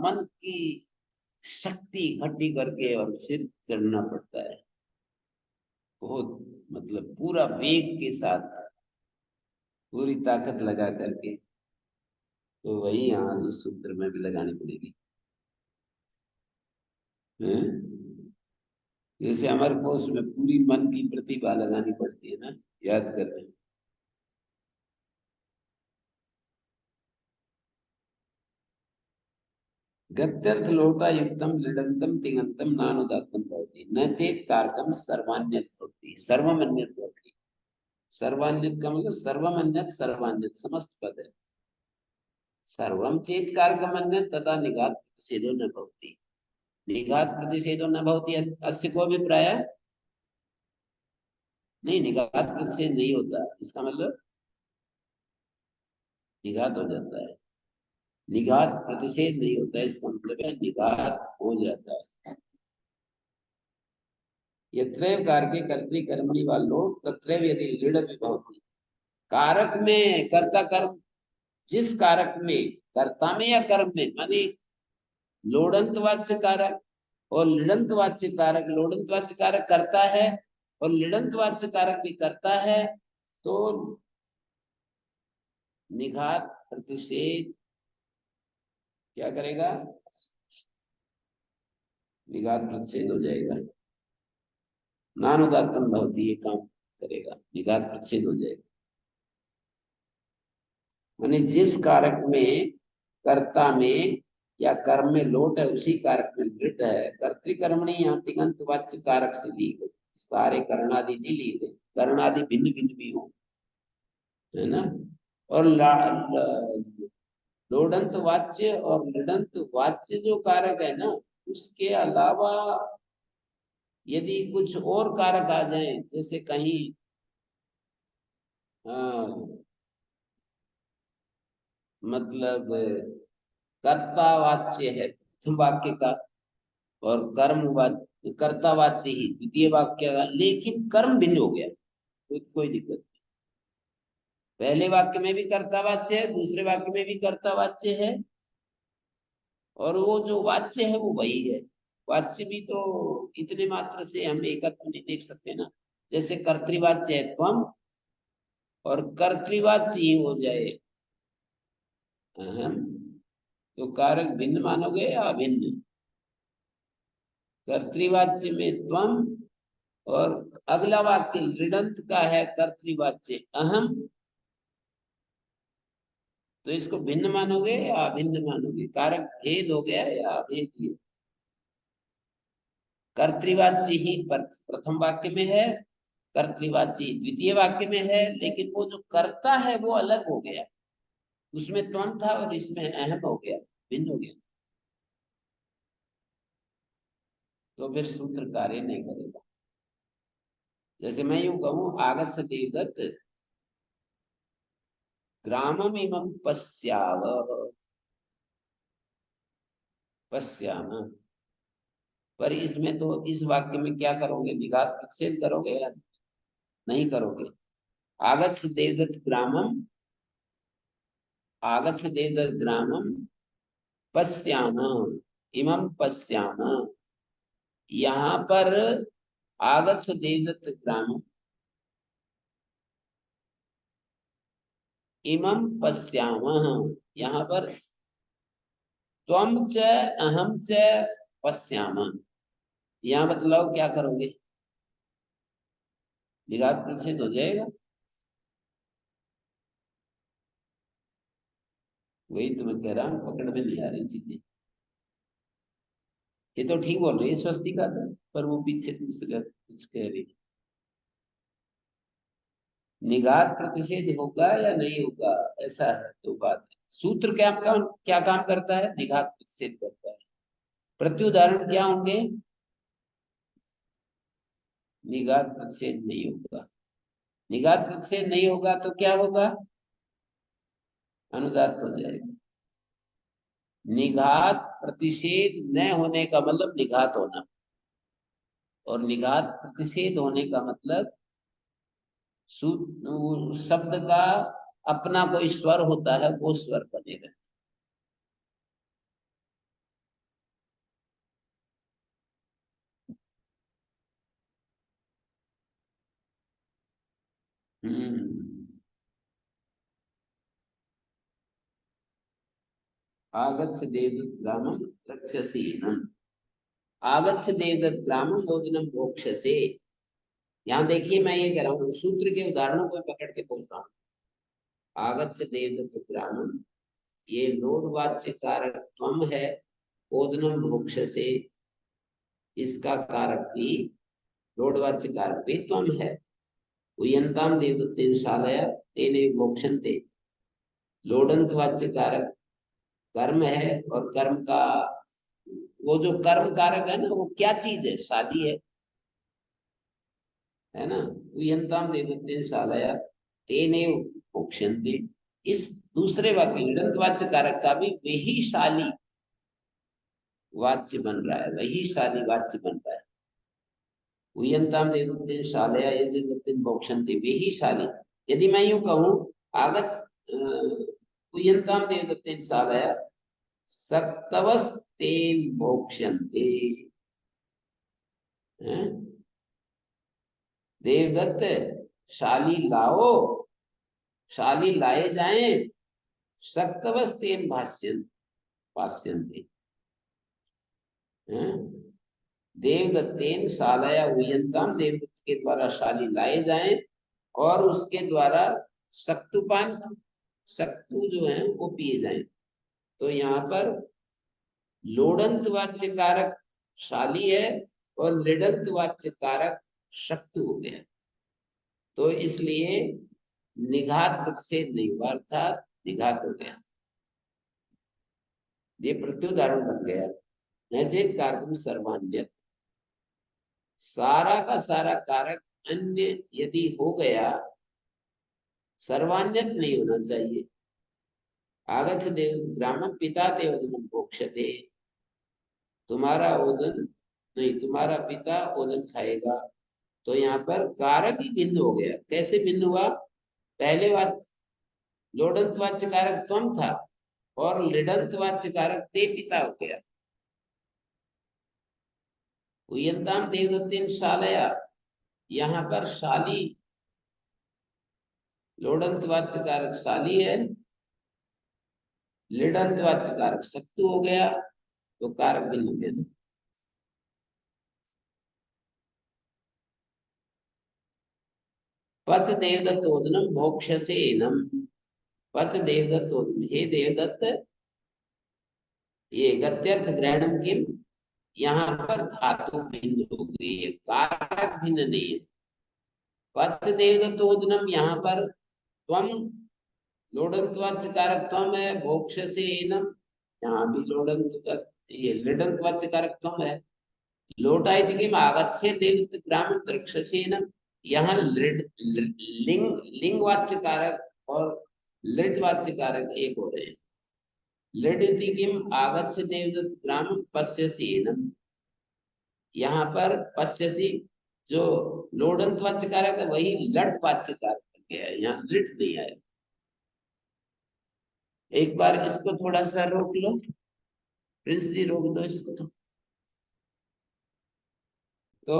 मन की शक्ति इकट्ठी करके और फिर चढ़ना पड़ता है, बहुत मतलब पूरा वेग के साथ, पूरी ताकत लगा करके। तो वही यहाँ इस सूत्र में भी लगानी पड़ेगी। हैं? जैसे हमारे कोर्स में पूरी मन की प्रतिभा लगानी पड़ती है ना, याद करने में। गत्यर्थ लोटा युक्तम लृडंतम तिङंतम नानुदात्तम भवति न चेत कारकम सर्वान्यत भवति सर्वमन्यत भवति। सर्वान्यत का मतलब सर्वमन्यत सर्वान्यत समस्त पद है। सर्वम चेत कारकम अन्यत तथा निघात प्रतिषेधो न भवति। निघात प्रतिषेधो न भवति अस्य को अभिप्राय नहीं, निघात प्रतिषेध नहीं होता, इसका मतलब निघात हो जाता है। निघात प्रतिषेध नहीं होता है, इसका मतलब है निघात हो जाता है। यत्रैव कारके कर्तृकर्मणि वा लोट तत्रैव यदि लीढ़ विभवति। कारक में कर्ता कर्म, जिस कारक में, कर्ता में या कर्म में, माने लोडंत वाच्य कारक और लिडंत वाच्य कारक, लोडंत वाच्य कारक करता है और लिडंत वाच्य कारक भी करता है, तो निघात प्रतिषेध क्या करेगा, निघात प्रतिषेध हो जाएगा। नानुदात्तम भवति, ये काम करेगा, निघात प्रतिषेध हो जाएगा। माने जिस कारक में, कर्ता में या कर्म में लोट है, उसी कारक में लृट है। कर्तृकर्मणि यहाँ तिङंत वाच्य कारक से ली गई, सारे कर्णादि नहीं ली गई, कर्णादि भिन्न भिन्न भी हो, है ना। और लोडंत वाच्य और लृडंत वाच्य जो कारक है ना, उसके अलावा यदि कुछ और कारक आ जाए, जैसे कहीं मतलब कर्तावाच्य है प्रथम वाक्य का और कर्म वाच्य कर्तावाच्य ही द्वितीय वाक्य का, लेकिन कर्म भिन्न हो गया तो कोई दिक्कत नहीं। पहले वाक्य में भी कर्तावाच्य है, दूसरे वाक्य में भी कर्तावाच्य है, और वो जो वाच्य है वो वही है। वाच्य भी तो इतने मात्र से हम एकत्व नहीं देख सकते ना। जैसे कर्तृवाच्य है त्वम और कर्तृवाच्य ही हो जाए अहम, तो कारक भिन्न मानोगे या अभिन्न। कर्तृवाच्य में त्वम और अगला वाक्य ऋडंत का है कर्तृवाच्य अहम, तो इसको भिन्न मानोगे या अभिन्न मानोगे, कारक भेद हो गया या अभेद ही। कर्तृवाच्य ही प्रथम वाक्य में है, कर्तृवाच्य द्वितीय वाक्य में है, लेकिन वो जो कर्ता है वो अलग हो गया, उसमें त्वम था और इसमें अहम हो गया, भिन्न हो गया, तो फिर सूत्र कार्य नहीं करेगा। जैसे मैं यूं कहूं आगत से देवदत्त ग्रामम इमं पश्याव, पश्याम, पर इसमें तो इस वाक्य में क्या करोगे, निघात प्रतिषेध करोगे या नहीं करोगे। आगत से देवदत्त ग्रामम, आगत से देवदत्त ग्रामम पश्याम, इमं पश्याम, यहाँ पर आगत से देवदत्त ग्रामम इमं पश्यामः, यहाँ पर त्वम च अहम च पश्यामः, यहाँ बतलाओ क्या करोगे? निघात प्रतिषेध हो जाएगा। वही तो मैं कह रहा हूँ, पकड़ में नहीं आ रही चीजें। ये तो ठीक बोल रही है स्वस्तिका तो, पर वो पीछे दूसरा कुछ कह रही। निघात प्रतिषेध होगा या नहीं होगा, ऐसा है तो बात है। सूत्र क्या काम करता है? निघात प्रतिषेध करता है। प्रत्युदाहरण क्या होंगे? निघात प्रतिषेध नहीं होगा। निघात प्रतिषेध नहीं होगा तो क्या होगा? अनुदात हो जाएगा। निघात प्रतिषेध न होने का मतलब निघात होना, और निघात प्रतिषेध होने का मतलब शब्द का अपना कोई स्वर होता है, वो स्वर बने रहते। आगच्छ देवदत्त ग्रामं रक्षसीनम्। आगच्छ देवदत्त ग्रामं भोजनं भोक्ष्यसे। यहाँ देखिए, मैं ये कह रहा हूँ, सूत्र के उदाहरणों को पकड़ के बोलता हूँ। आगच्छ देवदत्त ग्रामं, ये लोडवाच्य कारक त्वम है। ओदनम भोक्ष्यसे, इसका कारक भी, लोडवाच्य कारक भी त्वम है। उयंताम देवदत्तेन शालया तेने भोक्ष्यन्ते, लोडंत वाच्य कारक कर्म है, और कर्म का वो जो कर्म कारक है ना, वो क्या चीज है? शादी है ना। उयंताम देवदत्तेन शालया तेने भोक्ष्यन्ते, इस दूसरे वाक्य ऋडंत वाच्य कारक का भी वही शाली वाच्य बन रहा है, वही शाली वाच्य बन रहा है। उयंताम देवदत्तेन शालया यजन्नतेन भोक्ष्यन्ते, वही शाली। यदि मैं यूं कहूं, आगत उयंताम देवदत्तेन शालया सक्तवस्तेन भोक्ष्यन्ते, देवदत्त शाली लाओ, शाली लाए जाएं, सक्तवस्तेन भाष्यन पास्यन्ते, देवदत्तेन शालया उयंताम, देवदत्त के द्वारा शाली लाए जाएं, और उसके द्वारा सक्तुपान, सक्तु जो है वो पिए जाएं। तो यहाँ पर लोडंत वाच्य कारक शाली है, और लिडंत वाच्य कारक शक्तु हो गया। तो इसलिए निघात प्रतिषेध नहीं हुआ, अर्थात निघात हो गया। ये प्रत्युदाहरण बन गया। नचेत कारकम सर्वान्यत, सारा का सारा कारक अन्य यदि हो गया, सर्वान्यत नहीं होना चाहिए। आगच्छ देव ग्रामं पिता ते ओदनम भोक्ष्यते, तुम्हारा ओदन नहीं, तुम्हारा पिता ओदन खाएगा। तो यहाँ पर कारक ही भिन्न हो गया। कैसे भिन्न हुआ? पहले बात, लोडंत वाच्य कारक त्वम था, और लिडंत वाच्य कारक ते पिता हो गया। उयंताम देवदत्तेन शालया, यहाँ पर शाली, लोडंत वाच्य कारक शाली है, लिडंत वाच्य कारक सक्तु हो गया, तो कारक भिन्न हो गया ना। पच देवदत्त ओदनम भोक्ष्यसे एनम, पच देवदत्त ओदनम, हे देवदत्त, ये गत्यर्थ ग्रहणम किम, यहाँ पर धातु भिन्न हो गई है, कारक भिन्न नहीं है। पच देवदत्त ओदनम, यहाँ पर त्वम, लोडंत वाच्य कारक त्वम है, भोक्ष्यसे एनम, यहाँ भी लोडंत का, ये लिडंत वाच्य कारक त्वम है। लोटायति किम आगच्छे देवदत्त ग्रामं द्रक्ष्यसेनम, यहाँ लिंग, लिंग वाच्य कारक और लिट वाच्य कारक एक हो रहे हैं। लिटिति किम आगच्छ देवदत्त ग्रामं पश्यसीनम, यहाँ पर पश्यसी जो लोडंत वाच्य कारक है, वही लट वाच्य कारक बन गया है, यहाँ लिट नहीं आया। एक बार इसको थोड़ा सा रोक लो, प्रिंस जी रोक दो इसको। तो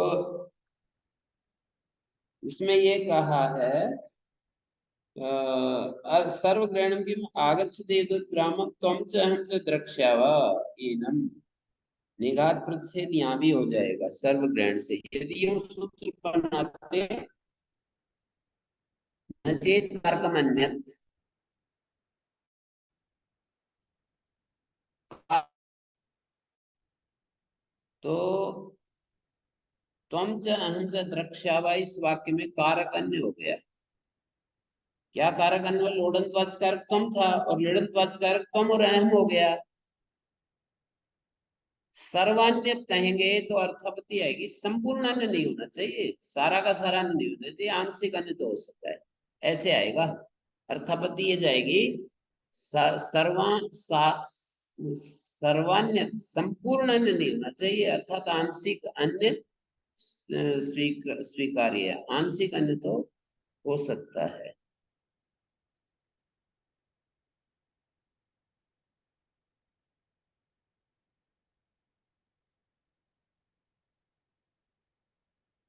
इसमें ये कहा है, सर्वग्रहणम किम आगच्छ देवदत्त ग्रामं त्वं च अहं च द्रक्ष्याव एनम, निघात प्रतिषेध यहाँ भी हो जाएगा सर्व ग्रहण से। यदि ये सूत्र बनाते न चेत कारकम अन्यत्, तो त्वम च अहम च द्रक्ष्यावा इस वाक्य में कारक अन्य हो गया। क्या कारक अन्य? लोडंतवाचक कारक त्वम था और लिडंतवाचक कारक त्वम और अहम हो गया। सर्वान्यत कहेंगे तो अर्थापत्ति आएगी, संपूर्ण अन्य नहीं होना चाहिए, सारा का सारा अन्य नहीं होना चाहिए, आंशिक अन्य तो हो सकता है, ऐसे आएगा अर्थापत्ति। ये जाएगी सर्वान्यत, संपूर्ण अन्य नहीं होना चाहिए, अर्थात आंशिक अन्य स्वीकार्य है, आंशिक अन्य तो हो सकता है।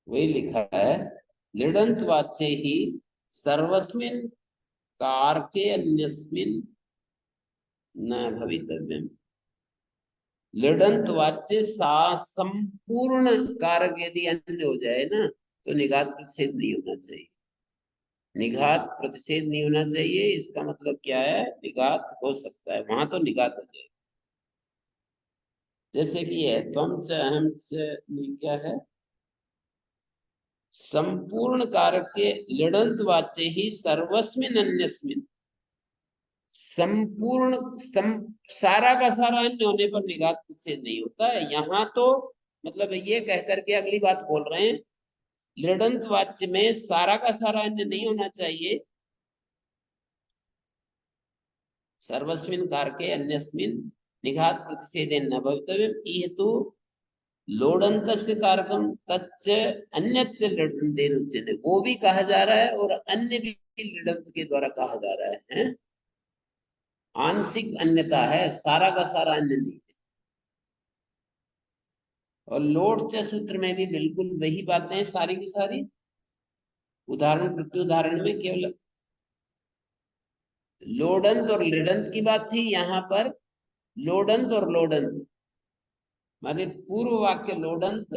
वही लिखा है, लिडंत वाच्य ही सर्वस्मिन् कारके अन्यस्मिन् न भवितव्यम्। लिडंत वाच्य संपूर्ण कारक यदि अन्य हो जाए ना, तो निघात प्रतिषेध नहीं होना चाहिए। निघात प्रतिषेध नहीं होना चाहिए, इसका मतलब क्या है? निघात हो सकता है, वहां तो निघात हो जाए। जैसे कि है त्वम च अहम च, क्या है? संपूर्ण कारक के लिडंत वाच्य ही सर्वस्मिन अन्यस्मिन, संपूर्ण सारा का सारा अन्य होने पर निघात प्रतिषेध नहीं होता है। यहाँ तो मतलब ये कह करके अगली बात बोल रहे हैं, लिडंत वाच्य में सारा का सारा अन्य नहीं होना चाहिए, सर्वस्मिन कारके अन्यस्मिन निघात प्रतिषेधेन न भवितव्यम्। इहेतु लोडंतस्य कारकम तच्च अन्यच्च लिडंतेन उच्यते, वो भी कहा जा रहा है और अन्य भी लिडंत के द्वारा कहा जा रहा है। आंशिक अन्यता है, सारा का सारा अन्य नहीं। और लोड च सूत्र में भी बिल्कुल वही बातें हैं सारी की सारी। उदाहरण प्रत्युदाहरण में केवल लोडंत और लिडंत की बात थी, यहाँ पर लोडंत और लोडंत माने पूर्व वाक्य लोडंत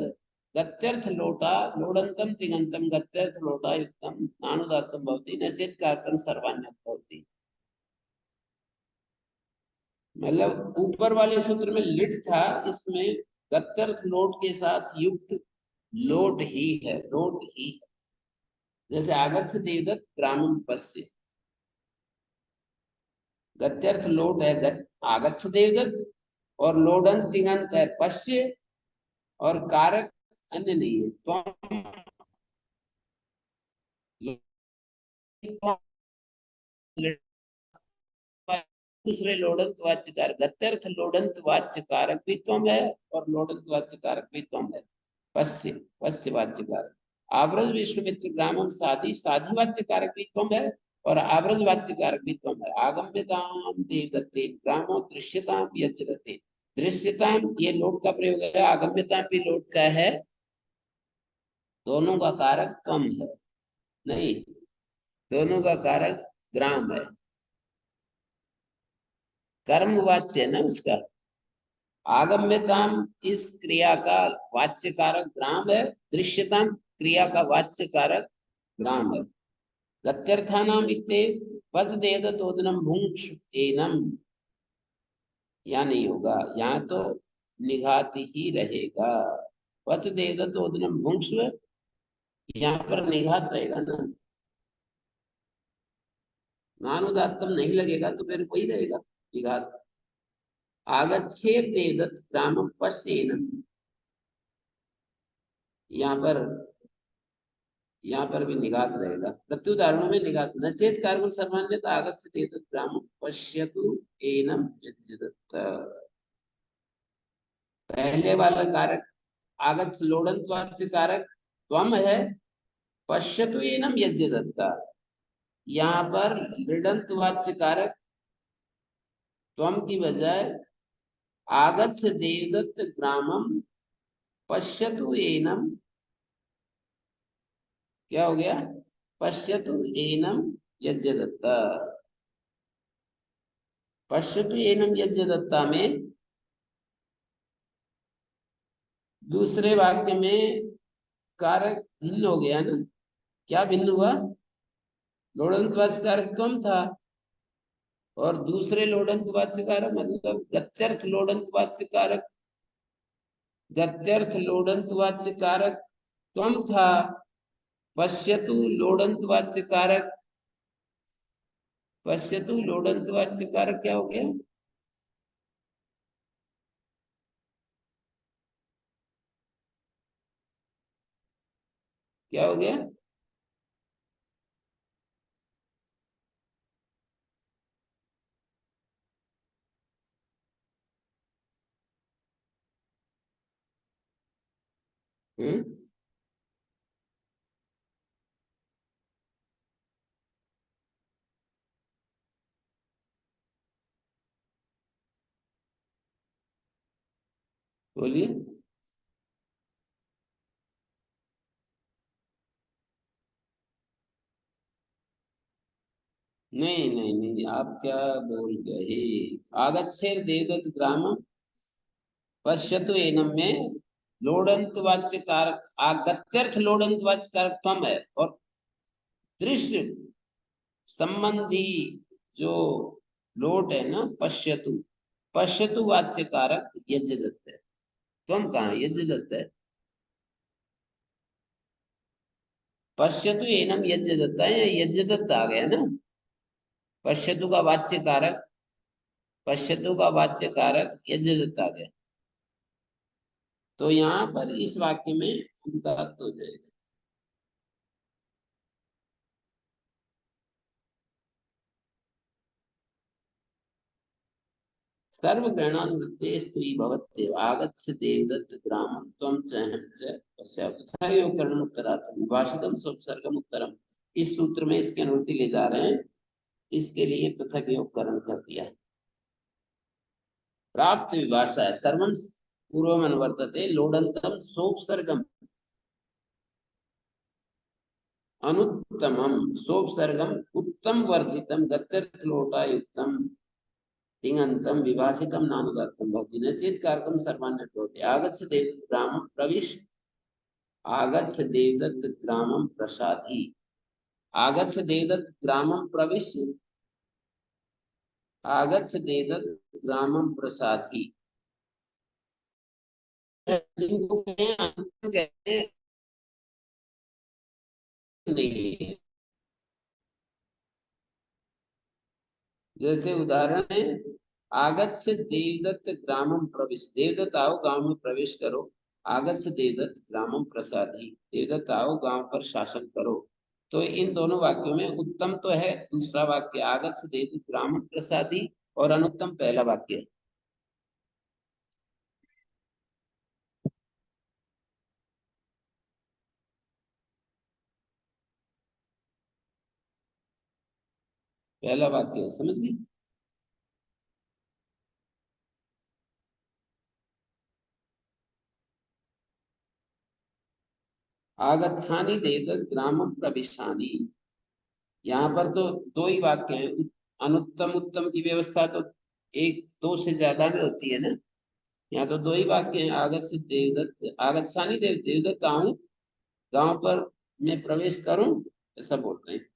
गत्यर्थ लोटा लोडंतम तिङंतम गत्यर्थ लोटा युक्तम नानुदात्तम भवति न चेत् कारकम सर्वान्यत भवति। मतलब ऊपर वाले सूत्र में लिट था, इसमें गत्यर्थ लोट के साथ युक्त लोट ही है, लोट ही है। जैसे आगत से देवदत्त ग्रामम पश्य, गत्यर्थ लोट है आगत से देवदत्त, और लोडन तिङंत है पश्य, और कारक अन्य नहीं है। दूसरे लोडंत वाच्य कारक गत्यर्थ लोडंत वाच्य कारक भी त्वम है और लोडंत वाच्य कारक भी त्वम है। पश्य पश्य वाच्य कारक आव्रज विष्णुमित्र ग्रामम साधी, साधी वाच्य कारक भी त्वम है और आव्रज वाच्य कारक भी त्वम है। आगम्यताम देवदत्ते ग्रामो दृश्यताम यजरते, दृश्यताम ये लोट का प्रयोग है, आगम्यताम भी लोट का है, दोनों का कारक त्वम है, नहीं दोनों का कारक ग्राम है। कर्म वाच्य है ना उसका। आगम्यताम इस क्रिया का वाच्य कारक ग्राम है, दृश्यताम क्रिया का वाच्य कारक ग्राम है। गत्यर्थानाम इत्ते पच देदतोदनम भुंक्ष एनम, या नहीं होगा, यहाँ तो निघात ही रहेगा। पच देदतोदनम भुंक्ष, यहाँ पर निघात रहेगा ना, नानुदात्तम नहीं लगेगा तो फिर वही रहेगा निघात। आगच्छेद देवदत्त ग्रामम पश्येन, यहाँ पर भी निघात रहेगा। प्रत्युदाहरणों में निघात न चेत कारकम सर्वान्यतः आगत से देवदत्त ग्रामम पश्यतु एनम यज्जदत्त। पहले वाला कारक आगत से लोडंत वाच्य कारक त्वम है, पश्यतु एनम यज्जदत्त। यहाँ पर लिडंत वाच्य कारक त्वम की बजाय आगत से देवदत्त ग्रामम पश्यतु एनम, क्या हो गया? पश्यतु एनम यज्ञदत्त। पश्यतु एनम यज्ञदत्ता में दूसरे वाक्य में कारक भिन्न हो गया ना। क्या भिन्न हुआ? लोड़ंतवाच्य कारक त्वम था और दूसरे लोड़ंतवाच्य कारक मतलब गत्यर्थ लोड़ंतवाच्य कारक, गत्यर्थ लोड़ंतवाच्य कारक त्वम था। पश्यतु लोड़ंतवाच्य कारक, पश्यतु लोड़ंतवाच्य कारक क्या हो गया? क्या हो गया? हम्म? बोलिए। नहीं नहीं नहीं, आप क्या बोल गए? आगच्छेर देवदत्त ग्रामम पश्यतु एनम में लोडंत वाच्य कारक आगत्यर्थ लोडंत वाच्य कारक त्वम है और दृश्य संबंधी जो लोट है ना पश्यतु, पश्यतु वाच्य कारक यज्ञदत्त है। त्वम कहाँ है? यज्ञदत्त है। पश्यतु एनम यज्ञदत्त है, यज्ञदत्त आ गया ना। पश्यतु का वाच्य कारक, पश्यतु का वाच्य कारक यज्ञदत्त आ गया। तो यहाँ पर इस वाक्य में अंतरात्म हो जाएगा। सर्वग्रहणान्वृत्तेस्तु हि भवत्येव आगच्छ देवदत्त ग्रामं त्वं च अहं च पश्यामः तथा एव करणोत्तरार्थं विभाषितं स्वोपसर्गम उत्तरम। इस सूत्र में इसकी अनुवृत्ति ले जा रहे हैं, इसके लिए पृथक योगकरण कर दिया है। प्राप्त विभाषा है सर्वम पूर्वम अनुवर्तते लोडंतम सोपसर्गम अनुत्तमम सोपसर्गम उत्तम वर्जितम गत्यर्थ लोटायुक्तम तिङन्तं विभाषितं नानुदात्तं भवति न चेत् कारकं सर्वान्यत् भवति। आगच्छ देवदत्त ग्रामं प्रविश, आगच्छ देवदत्त ग्रामं प्रसादी, आगच्छ देवदत्त ग्रामं प्रविश, आगच्छ देवदत्त ग्रामं प्रसादी। जिनको कहते हैं नहीं, जैसे उदाहरण है आगच्छ देवदत्त ग्रामम प्रवेश, देवदत्त आओ गांव में प्रवेश करो। आगच्छ देवदत्त ग्रामम प्रसादी, देवदत्त आओ गांव पर शासन करो। तो इन दोनों वाक्यों में उत्तम तो है दूसरा वाक्य आगच्छ देवदत्त ग्रामम प्रसादी और अनुत्तम पहला वाक्य। पहला वाक्य समझ गए? आगच्छानि देवदत्त ग्रामम प्रविशानि, यहाँ पर तो दो ही वाक्य हैं। अनुत्तम उत्तम की व्यवस्था तो एक दो से ज्यादा में होती है ना। यहाँ तो दो ही वाक्य हैं। आगत से देवदत्त, आगच्छानि देवदत्त आऊं गांव पर मैं प्रवेश करूं, ऐसा बोल रहे हैं।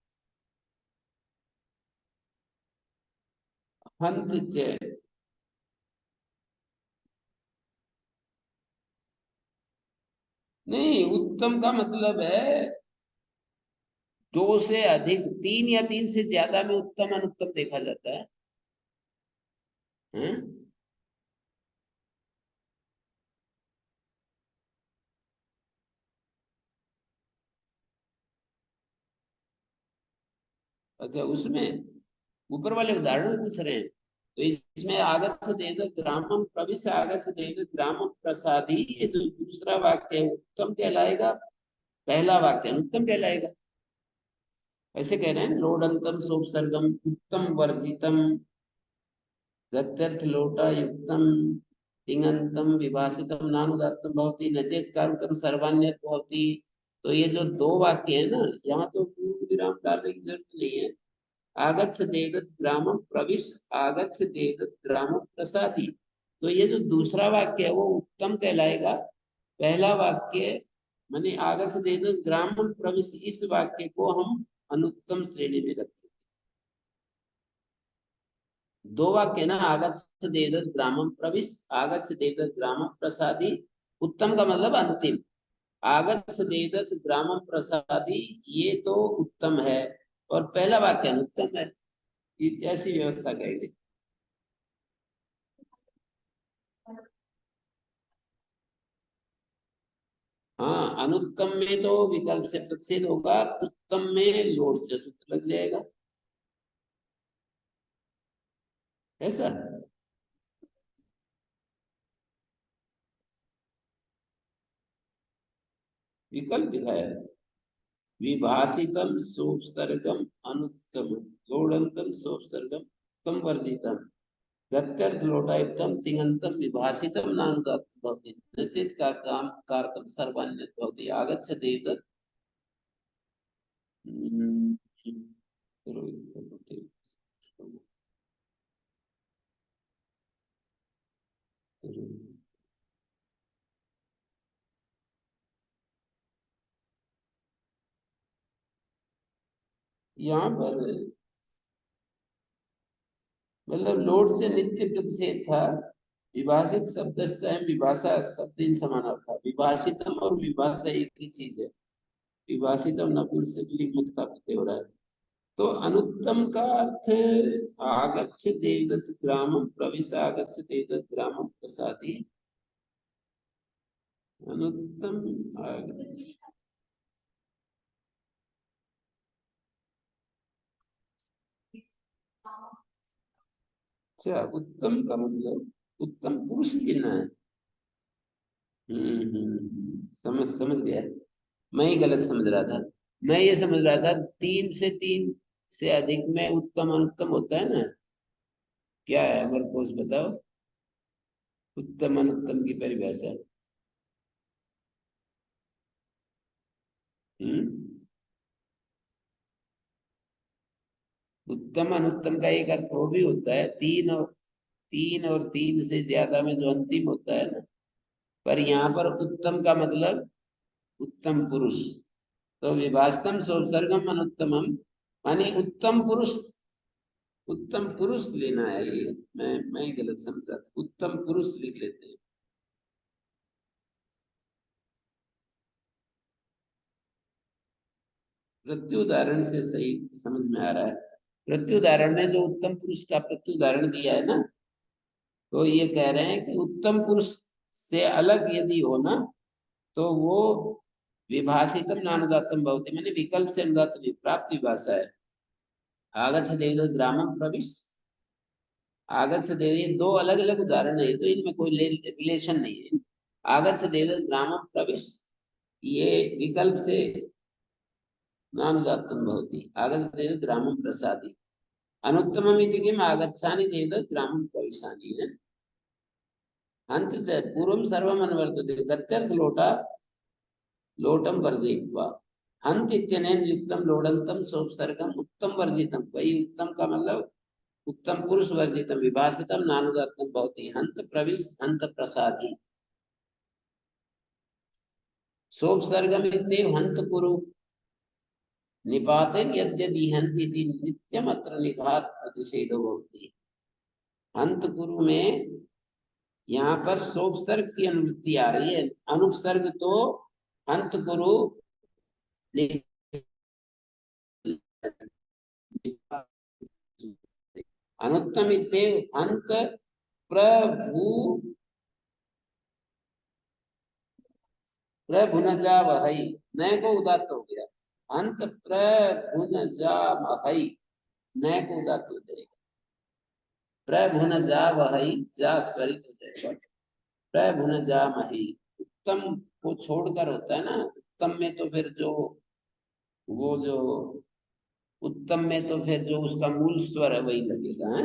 हंत च, नहीं उत्तम का मतलब है दो से अधिक, तीन या तीन से ज्यादा में उत्तम अनुत्तम देखा जाता है। हैं? अच्छा उसमें ऊपर वाले उदाहरण पूछ रहे हैं। तो इसमें आगत से देवदत्त ग्रामम प्रविश, आगत से देवदत्त ग्रामम प्रसादी, ये जो दूसरा वाक्य है उत्तम कहलाएगा, पहला वाक्य अनुत्तम कहलाएगा। ऐसे कह रहे हैं लोडंतम सोपसर्गम उत्तम वर्जितम गत्यर्थ लोटा युक्तम तिङन्तं विभाषितम नानुदात्तम भवति नचेत कारकम सर्वान्यत भवति। तो ये जो दो वाक्य है ना, यहाँ तो पूर्ण विराम डालने की जरूरत नहीं है। आगच्छ देवदत्त ग्रामम प्रविश, आगच्छ देवदत्त ग्रामम प्रसादी। तो ये जो दूसरा वाक्य है वो उत्तम कहलाएगा, पहला वाक्य माने आगच्छ देदत् ग्रामं प्रविश, इस वाक्य को हम अनुत्तम श्रेणी में रखें। दो वाक्य ना, आगच्छ देदत् ग्रामं प्रविश, आगच्छ देदत् ग्रामं प्रसादी। उत्तम का मतलब अंतिम। आगच्छ देदत् ग्रामं प्रसादी ये तो उत्तम है और पहला वाक्य अनुत्तम है, ऐसी व्यवस्था करेंगे। हाँ, अनुत्तम में तो विकल्प से प्रतिषेध होगा, उत्तम में लोट से सूत्र लग जाएगा, ऐसा। विकल्प दिखाया है। विभाषितम सोपसर्गम अनुत्तम, लोडंतम सोपसर्गम उत्तम वर्जितम, गत्यर्थ लोटायुक्तम तिङन्तम विभाषितम नानुदात्तम भवति, नचेत् कारकम कारकम सर्वान्यत् भवति। आगच्छति तत् यहाँ पर मतलब लोट से नित्य प्रतिषेध था। विभाषित शब्द विभाषा शब्द इन समानार्थक, विभाषितम और विभाषा एक ही चीज है। विभाषितम नपुंसकलिंग मुक्ता प्रत्यय हो रहा है। तो अनुत्तम का अर्थ आगच्छ देवदत्त ग्रामं प्रविश, आगच्छ देवदत्त ग्रामं प्रसादी। अनुत्तम अच्छा, उत्तम का मतलब उत्तम पुरुष लेना है। समझ गया। मैं ही गलत समझ रहा था। मैं ये समझ रहा था 3 से अधिक में उत्तम अनुत्तम होता है ना। क्या है अमर कोश, बताओ उत्तम अनुत्तम की परिभाषा। हम्म उत्तम अनुत्तम का एक अर्थ वो भी होता है, 3 और 3 से ज्यादा में जो अंतिम होता है ना। पर यहाँ पर उत्तम का मतलब उत्तम पुरुष। तो विभाषतम सोपसर्गम अनुत्तमम माने उत्तम पुरुष लेना है। ये मैं ही गलत समझा था, उत्तम पुरुष लिख लेते हैं। प्रत्युदाहरण से सही समझ में आ रहा है। प्रत्युदाहरण ने जो उत्तम पुरुष का प्रत्युदाहरण दिया है ना, तो ये कह रहे हैं कि उत्तम पुरुष से अलग यदि हो ना, तो वो विभाषितम नानुदात्तम भवति, मैंने विकल्प से अनुदात नहीं, प्राप्त विभाषा है। आगच्छ देवदत्त ग्रामं प्रविश, आगच्छ देव, ये दो अलग अलग उदाहरण है, तो इनमें कोई रिलेशन नहीं है। आगच्छ देवदत्त ग्रामं प्रविश ये विकल्प से नानुदात्तम भवति, आगच्छ देवदत्त ग्रामं प्रसादी। अनुत्तमम् इति किम्, आगच्छानि देवदत्त ग्रामं प्रविशानि है। अंत च पूर्वं सर्वम् अनुवर्तते, गत्यर्थ लोटा लोटम वर्जयित्वा, हंत इत्यनेन युक्तम लोडंतम सोपसर्गम उत्तम वर्जितम। वही उत्तम का मतलब उत्तम पुरुष वर्जितम, विभाषितम नानुदात्तम भवति, हंत प्रविश हंत प्रसादी। सोपसर्गम इत्येव हंत कुरु निपाते यद्यदि हंत इति नित्यम अत्र निघात प्रतिषेधो भवति। हंत कुरु में यहाँ पर सोपसर्ग की अनुवृत्ति आ रही है, अनुपसर्ग तो हंत कुरु अनुत्तम इत्येव हंत प्रभु प्रभुनजावहै, नए को उदात्त हो गया, अंत प्रभुनजामहै, नए को उदात्त हो जाएगा। प्रभुनजावहै जा स्वरित हो जाएगा, प्रभुनजामहि। उत्तम को छोड़कर होता है ना, उत्तम में तो फिर जो वो जो उत्तम में तो फिर जो उसका मूल स्वर है वही लगेगा है?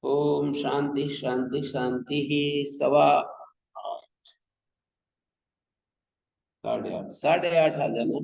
ओम शांति शांति शांति ही। 8:15 8:30 आ जाना।